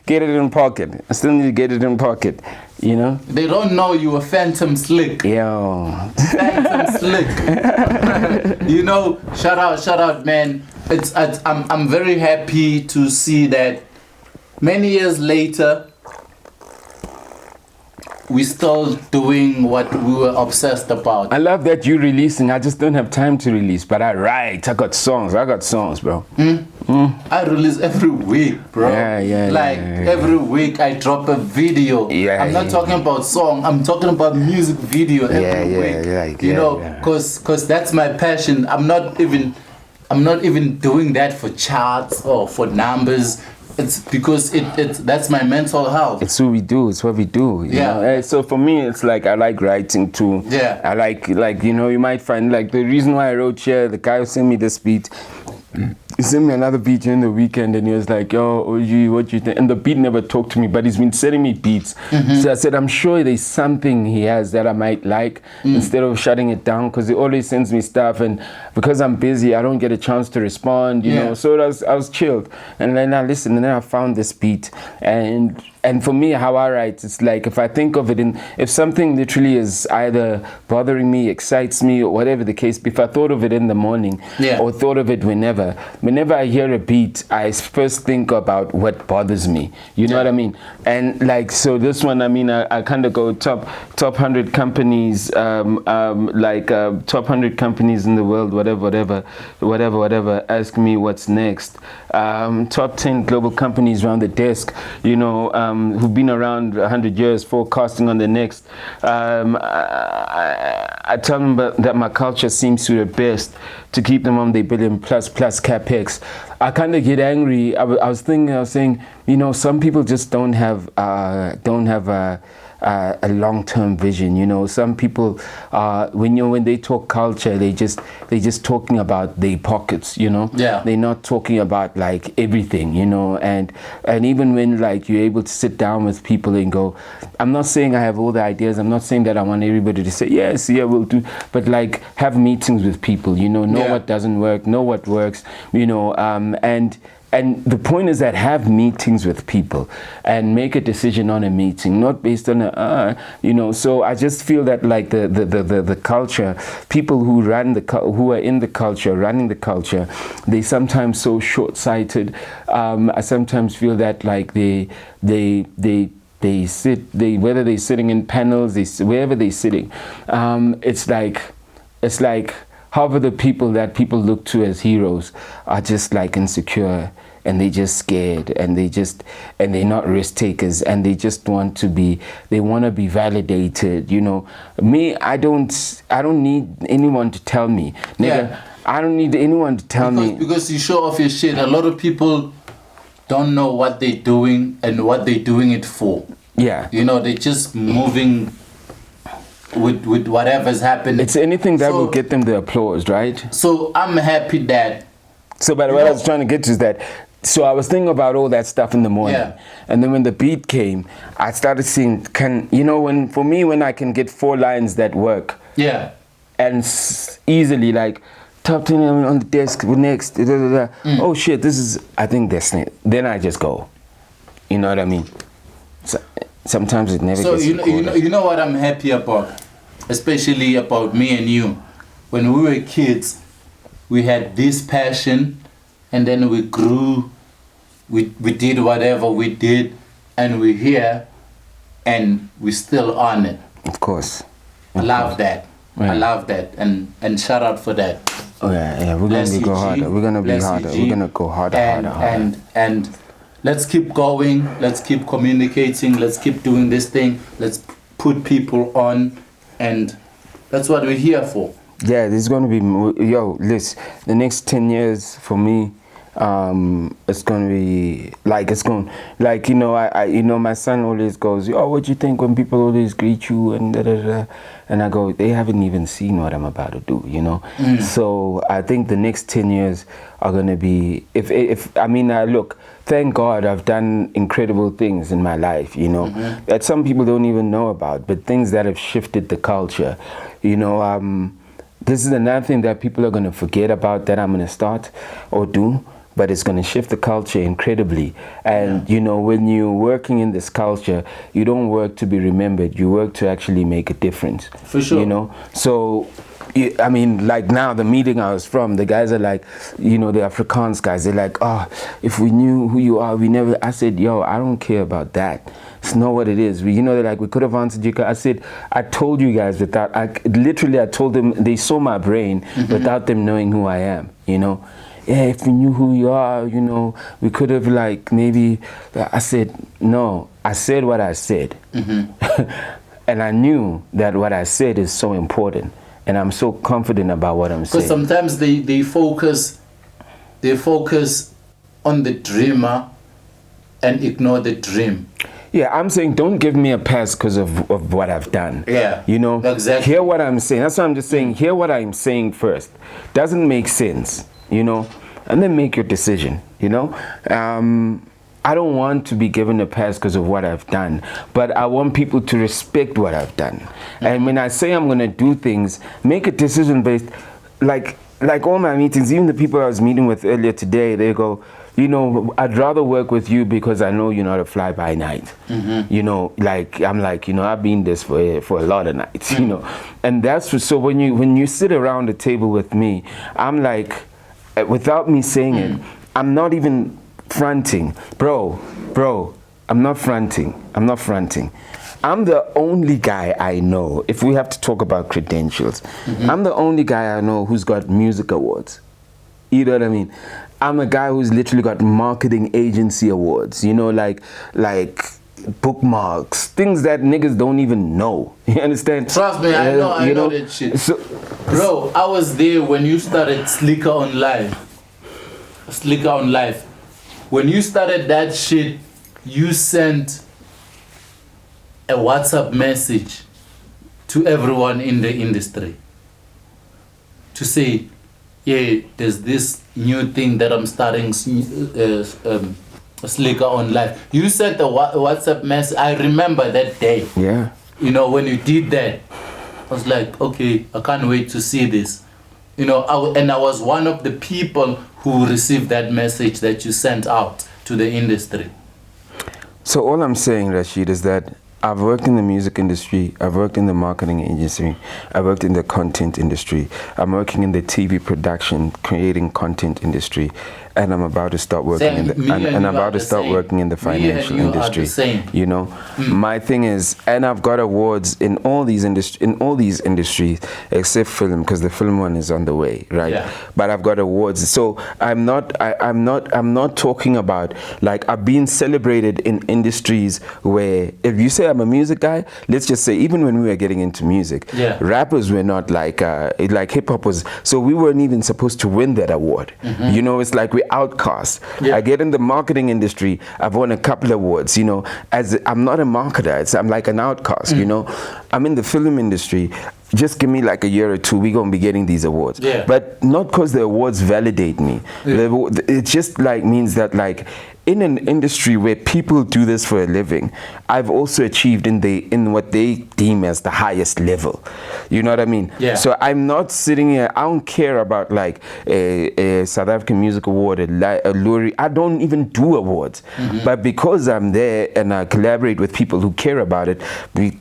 get it in pocket. I still need to get it in pocket. You know? They don't know you a Phantom Slick. Yo. Phantom Slick. You know, shout out, man. I'm very happy to see that many years later, we still doing what we were obsessed about. I love that you releasing. I just don't have time to release, but I write. I got songs, bro. I release every week, bro. Every week I drop a video. I'm not talking about song. I'm talking about music video every week. You know, cause that's my passion. I'm not even doing that for charts or for numbers. It's because that's my mental health. It's who we do. It's what we do. You know? So for me, it's like I like writing too. Yeah. I like you know, you might find like the reason why I wrote here. The guy who sent me this beat. He sent me another beat in the weekend and he was like, yo, OG, what you think? And the beat never talked to me, but he's been sending me beats. So I said, I'm sure there's something he has that I might like instead of shutting it down, because he always sends me stuff, and because I'm busy, I don't get a chance to respond, you know. So I was chilled. And then I listened and then I found this beat. And for me, how I write, it's like if I think of it if something literally is either bothering me, excites me, or whatever the case, if I thought of it in the morning or thought of it whenever I hear a beat, I first think about what bothers me. You know what I mean? And like, so this one, I mean, I kind of go top 100 companies, top 100 companies in the world, whatever, ask me what's next. Top 10 global companies around the desk, you know, who've been around 100 years, forecasting on the next. I tell them that my culture seems to the best to keep them on the billion plus capex. I kind of get angry. I was saying, you know, some people just don't have a long-term vision. You know, some people when they talk culture, they just talking about their pockets. You know, they're not talking about like everything. You know, and even when like you're able to sit down with people and go, I'm not saying I have all the ideas. I'm not saying that I want everybody to say yes, yeah, we'll do, but like have meetings with people. You know what doesn't work, know what works. You know, and the point is that have meetings with people and make a decision on a meeting, not based on you know. So I just feel that like the culture, people who are in the culture, running the culture, they sometimes so short-sighted. I sometimes feel that like whether they're sitting in panels, wherever they're sitting, it's like half of the people that people look to as heroes are just like insecure, and they just scared, and they're not risk takers, and they just want to be validated. You know, me, I don't need anyone to tell me, nigga. I don't need anyone to tell me, because you show off your shit. A lot of people don't know what they're doing and what they're doing it for. You know, they're just moving with whatever's happening. It's anything that will get them the applause, right? So I'm happy that. So, but what I was trying to get to is that. So I was thinking about all that stuff in the morning, and then when the beat came, I started seeing, when I can get 4 lines that work, and easily like top 10 on the desk, next, oh shit, I think that's it. Then I just go, you know what I mean? So, sometimes it never gets recorded. You know what I'm happy about, especially about me and you. When we were kids, we had this passion, and then we grew, we did whatever we did, and we're here, and we're still on it. Of course. I love that. I love that, and shout out for that. Oh yeah, we're gonna go harder. We're gonna be harder. We're gonna go harder. And let's keep going. Let's keep communicating. Let's keep doing this thing. Let's put people on, and that's what we're here for. Yeah, there's going to be, listen, the next 10 years for me, It's gonna be like my son always goes, "Oh, what do you think when people always greet you and da da da?" And I go, "They haven't even seen what I'm about to do, you know." So I think the next 10 years are gonna be look. Thank God I've done incredible things in my life, you know, that some people don't even know about, but things that have shifted the culture, you know. This is another thing that people are going to forget about that I'm going to start or do, but it's going to shift the culture incredibly. And, you know, when you're working in this culture, you don't work to be remembered, you work to actually make a difference. For sure. You know, so... I mean, like now, the meeting I was from, the guys are like, you know, the Afrikaans guys, they're like, "Oh, if we knew who you are, we never..." I said, "Yo, I don't care about that. It's not what it is." You know, they're like, "We could have answered you." I said, "I told you guys without..." I told them, they saw my brain without them knowing who I am, you know. "Yeah, if we knew who you are, you know, we could have like maybe..." I said, "No, I said what I said." And I knew that what I said is so important. And I'm so confident about what I'm saying. Because sometimes they focus on the dreamer and ignore the dream. Yeah, I'm saying don't give me a pass because of what I've done. Yeah, you know, exactly. Hear what I'm saying. That's what I'm just saying. Hear what I'm saying first. Doesn't make sense, you know, and then make your decision, you know. I don't want to be given a pass because of what I've done, but I want people to respect what I've done. And when I say I'm going to do things, make a decision based, like all my meetings, even the people I was meeting with earlier today, they go, you know, "I'd rather work with you because I know you're not a fly-by-night." You know, like, I'm like, you know, I've been this for a lot of nights, you know. And that's so when you sit around the table with me, I'm like, without me saying it, I'm not even fronting, bro, I'm not fronting. I'm the only guy I know, if we have to talk about credentials, I'm the only guy I know who's got music awards. You know what I mean? I'm a guy who's literally got marketing agency awards, you know, like bookmarks, things that niggas don't even know. You understand? Trust me, I know that shit. So, bro, I was there when you started Slikour OnLife. When you started that shit, you sent a WhatsApp message to everyone in the industry to say, "Yeah, there's this new thing that I'm starting, Slikour OnLife." You sent a WhatsApp message. I remember that day. Yeah. You know, when you did that, I was like, okay, I can't wait to see this. You know, I was one of the people who received that message that you sent out to the industry. So all I'm saying, Rashid, is that I've worked in the music industry, I've worked in the marketing agency, I've worked in the content industry, I'm working in the TV production, creating content industry, and I'm about to start working working in the financial industry. You know, my thing is, and I've got awards in all these industries except film, because the film one is on the way, right? Yeah. But I've got awards. So I'm not talking about, like, I've been celebrated in industries where, if you say I'm a music guy, let's just say, even when we were getting into music, rappers were not like hip hop was, so we weren't even supposed to win that award. You know, it's like we outcast. I get in the marketing industry, I've won a couple awards, you know, as I'm not a marketer, I'm like an outcast, you know. I'm in the film industry, just give me like a year or two, we're gonna be getting these awards. But not because the awards validate me. It just like means that, like, in an industry where people do this for a living, I've also achieved in what they deem as the highest level. You know what I mean? Yeah. So I'm not sitting here, I don't care about like a South African Music Award, a Luri. I don't even do awards. But because I'm there and I collaborate with people who care about it,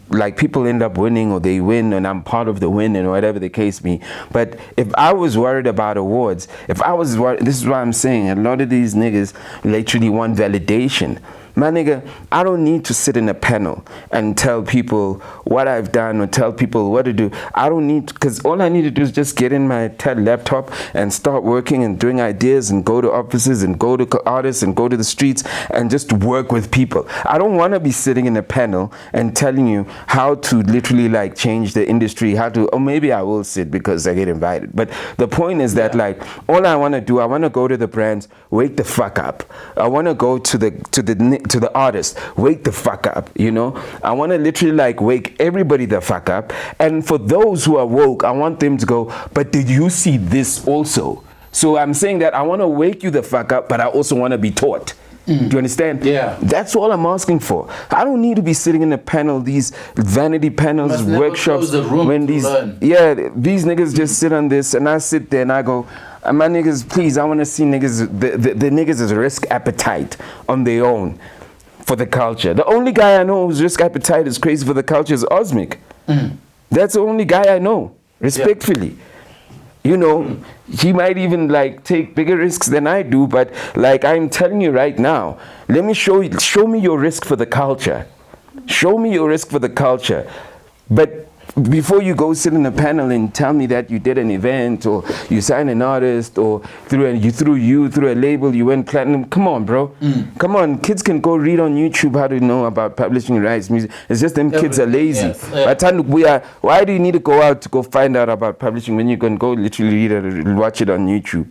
like, people end up winning or they win and I'm part of the win and whatever the case be. But if I was worried about awards, this is what I'm saying, a lot of these niggas literally want validation. My nigga, I don't need to sit in a panel and tell people what I've done or tell people what to do. I don't need, because all I need to do is just get in my laptop and start working and doing ideas and go to offices and go to artists and go to the streets and just work with people. I don't want to be sitting in a panel and telling you how to literally like change the industry, how to, or maybe I will sit because I get invited. But the point is that like, all I want to do, I want to go to the brands, wake the fuck up. I want to go to the artist, wake the fuck up, you know. I want to literally like wake everybody the fuck up. And for those who are woke, I want them to go, but did you see this also? So I'm saying that I want to wake you the fuck up, but I also want to be taught. Do you understand? Yeah. That's all I'm asking for. I don't need to be sitting in a panel, these vanity panels, workshops, when these niggas just sit on this and I sit there and I go, my niggas, please, I want to see niggas, the niggas' risk appetite on their own for the culture. The only guy I know whose risk appetite is crazy for the culture is Osmic. That's the only guy I know, respectfully. You know, he might even like take bigger risks than I do, but like I'm telling you right now, let me show me your risk for the culture. Show me your risk for the culture. But before you go sit in a panel and tell me that you did an event or you signed an artist or through a label you went platinum, come on, bro. Come on, kids can go read on YouTube how to know about publishing rights, music. It's just them kids are lazy. Why do you need to go out to go find out about publishing when you can go literally read it or watch it on YouTube?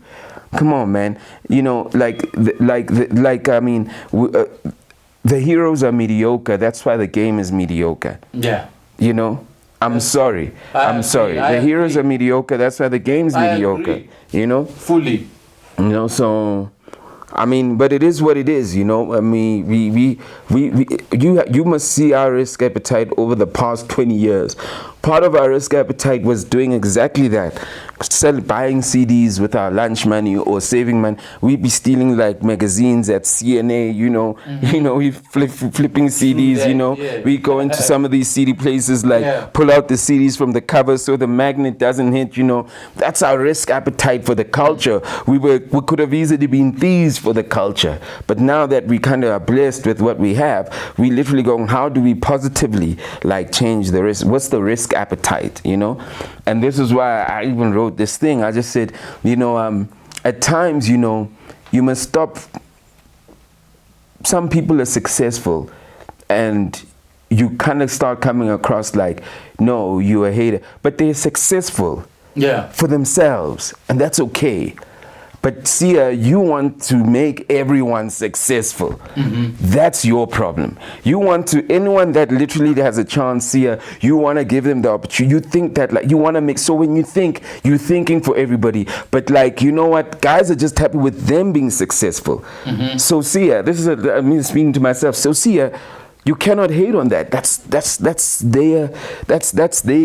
Come on, man. You know, I mean, the heroes are mediocre. That's why the game is mediocre. Yeah. You know? I'm sorry. The heroes are mediocre. That's why the game's mediocre. Agree. You know? Fully. You know, so I mean, but it is what it is, you know. I mean, you must see our risk appetite over the past 20 years. Part of our risk appetite was doing exactly that. Buying CDs with our lunch money or saving money. We'd be stealing like magazines at CNA, you know. You know, we flipping CDs, you know. We go into some of these CD places, like pull out the CDs from the cover so the magnet doesn't hit, you know. That's our risk appetite for the culture. We could have easily been thieves for the culture. But now that we kind of are blessed with what we have, we literally go, how do we positively like change the risk? What's the risk appetite, you know? And this is why I even wrote this thing. I just said, you know, at times, you know, you must stop. Some people are successful and you kind of start coming across like, no, you're a hater, but they're successful for themselves, and that's okay. But Sia, you want to make everyone successful. That's your problem. You want to, anyone that literally has a chance, Sia, you want to give them the opportunity. You think that, like, you want to make, so when you think, you're thinking for everybody. But like, you know what? Guys are just happy with them being successful. So Sia, this is, I mean, speaking to myself. So Sia, you cannot hate on that. That's their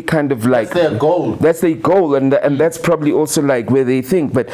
kind of like, that's their goal. That's their goal, and that's probably also like where they think. But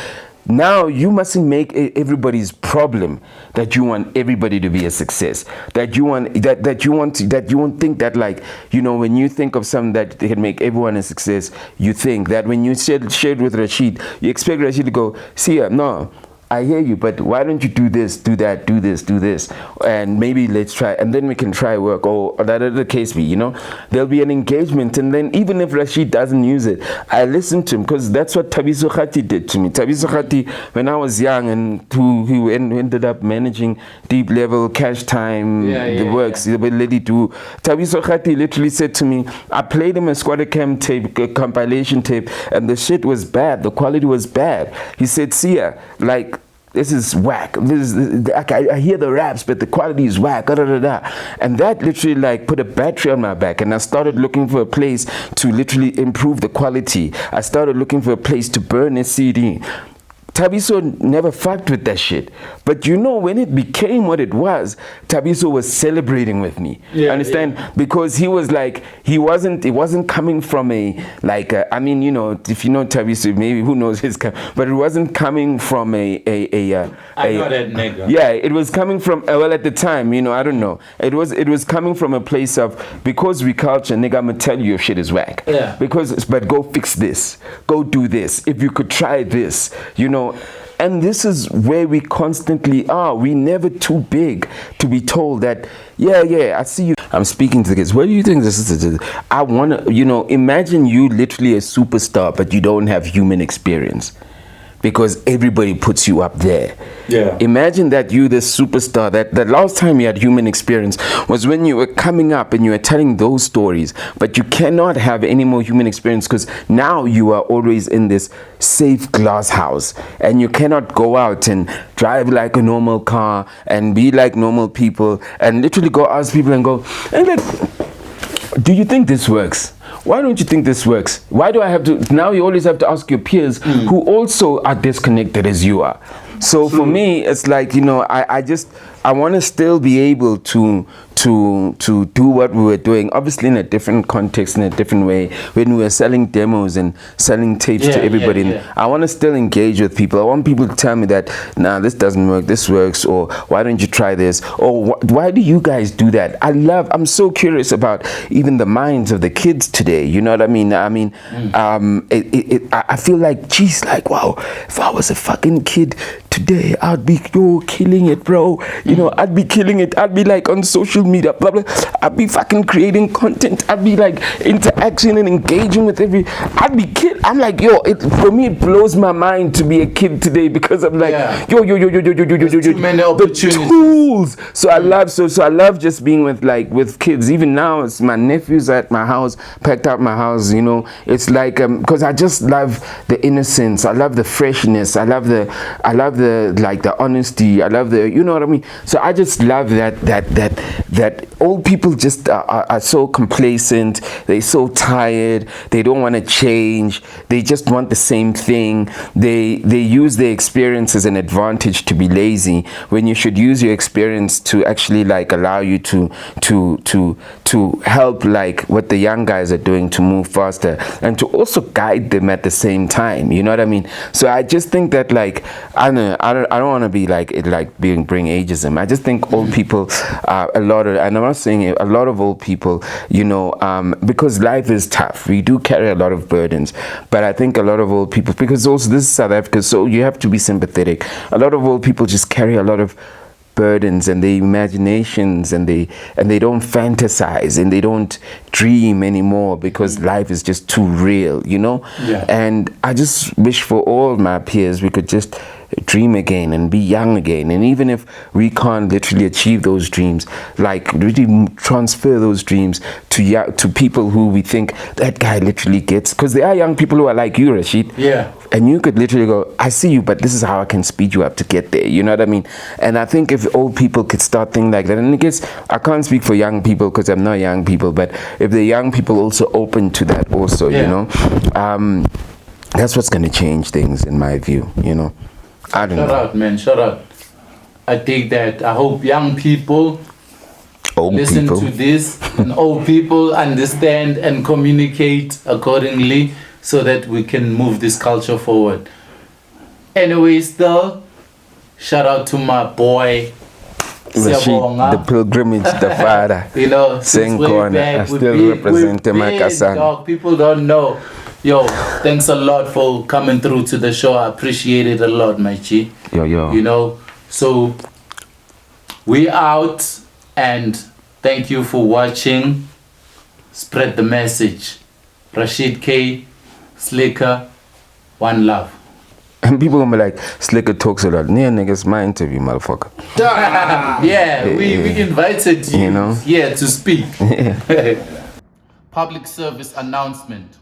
now you mustn't make everybody's problem that you want everybody to be a success. That you won't think that, like, you know, when you think of something that can make everyone a success, you think that when you shared with Rashid, you expect Rashid to go, see, no, I hear you, but why don't you do this, do that, do this, do this, and maybe let's try, and then we can try work, or that other case be, you know, there'll be an engagement, and then even if Rashid doesn't use it, I listen to him, because that's what Thabiso Khati did to me. Thabiso Khati, when I was young, and who ended up managing Deep Level, Cash Time, the works, the Lady Do, Thabiso Khati literally said to me, I played him a Skwatta Cam tape, a compilation tape, and the shit was bad, the quality was bad. He said, Sia, like, this is whack. I hear the raps, but the quality is whack. And that literally like put a battery on my back, and I started looking for a place to literally improve the quality. I started looking for a place to burn a CD. Thabiso never fucked with that shit. But you know, when it became what it was, Thabiso was celebrating with me. Understand? Because he was like, it wasn't coming from a, like, I mean, you know, if you know Thabiso, maybe who knows his, but it wasn't coming from I know that nigga. Yeah, it was coming from, well, at the time, you know, I don't know. It was coming from a place of, because we culture, nigga, I'm gonna tell you your shit is whack. But go fix this. Go do this. If you could try this, you know. And this is where we constantly are. We're never too big to be told that, yeah, I see you. I'm speaking to the kids. What do you think this is? I want to, imagine you literally a superstar, but you don't have human experience. Because everybody puts you up there. Yeah. Imagine that you, the superstar, that the last time you had human experience was when you were coming up and you were telling those stories, but you cannot have any more human experience because now you are always in this safe glass house and you cannot go out and drive like a normal car and be like normal people and literally go ask people and go, do you think this works? Why don't you think this works? Why do I have to? Now you always have to ask your peers who also are disconnected as you are. So for me, it's like, I want to still be able to do what we were doing, obviously in a different context, in a different way, when we were selling demos and selling tapes to everybody. Yeah. I want to still engage with people. I want people to tell me that, nah, this doesn't work, this works, or why don't you try this, or why do you guys do that? I'm so curious about even the minds of the kids today, you know what I mean? I feel like, geez, like, wow, if I was a fucking kid today, I'd be killing it, bro. I'd be killing it. I'd be like on social media, blah, blah. I'd be fucking creating content. I'd be like interaction and engaging with I'd be kid. I'm like, for me, it blows my mind to be a kid today because I'm like, too many opportunities. The tools. So I love just being with kids. Even now, it's my nephews at my house, packed out my house. It's like because I just love the innocence. I love the freshness. I love the honesty. I love the, you know what I mean? So I just love that old people just are so complacent. They're so tired. They don't want to change. They just want the same thing. They use their experience as an advantage to be lazy when you should use your experience to actually allow you to help what the young guys are doing to move faster and to also guide them at the same time. You know what I mean? So I just think that I don't want to be bring ageism. I just think old people and I'm not saying a lot of old people, because life is tough. We do carry a lot of burdens, but I think a lot of old people, because also this is South Africa, so you have to be sympathetic. A lot of old people just carry a lot of burdens and their imaginations, and they don't fantasize and they don't dream anymore because life is just too real, Yeah. And I just wish for all my peers we could just dream again and be young again, and even if we can't literally achieve those dreams, really transfer those dreams to people who we think that guy literally gets, because there are young people who are like you, Rashid, and you could literally go, I see you, but this is how I can speed you up to get there, you know what I mean? And I think if old people could start thinking like that, and I guess I can't speak for young people because I'm not young people, but if the young people also open to that also, that's what's going to change things in my view, I don't know. Shout out, man. Shout out. I dig that. I hope young people listen to this and old people understand and communicate accordingly so that we can move this culture forward. Anyway, still, shout out to my boy, Rashid, the pilgrimage, the father. Skwatta, I still represent Makasan. Dog, people don't know. Yo, thanks a lot for coming through to the show. I appreciate it a lot, my G. Yo. So we out, and thank you for watching. Spread the message. Rashid K, Slikour, one love. And people gonna be like, Slikour talks a lot. Yeah, niggas, my interview, motherfucker. We invited you here to speak. Public service announcement.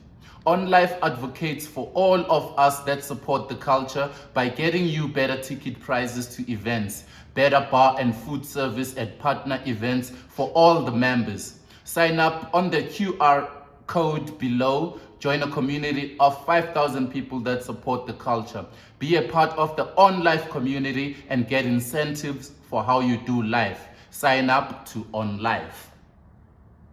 OnLife advocates for all of us that support the culture by getting you better ticket prices to events, better bar and food service at partner events for all the members. Sign up on the QR code below. Join a community of 5,000 people that support the culture. Be a part of the OnLife community and get incentives for how you do life. Sign up to OnLife.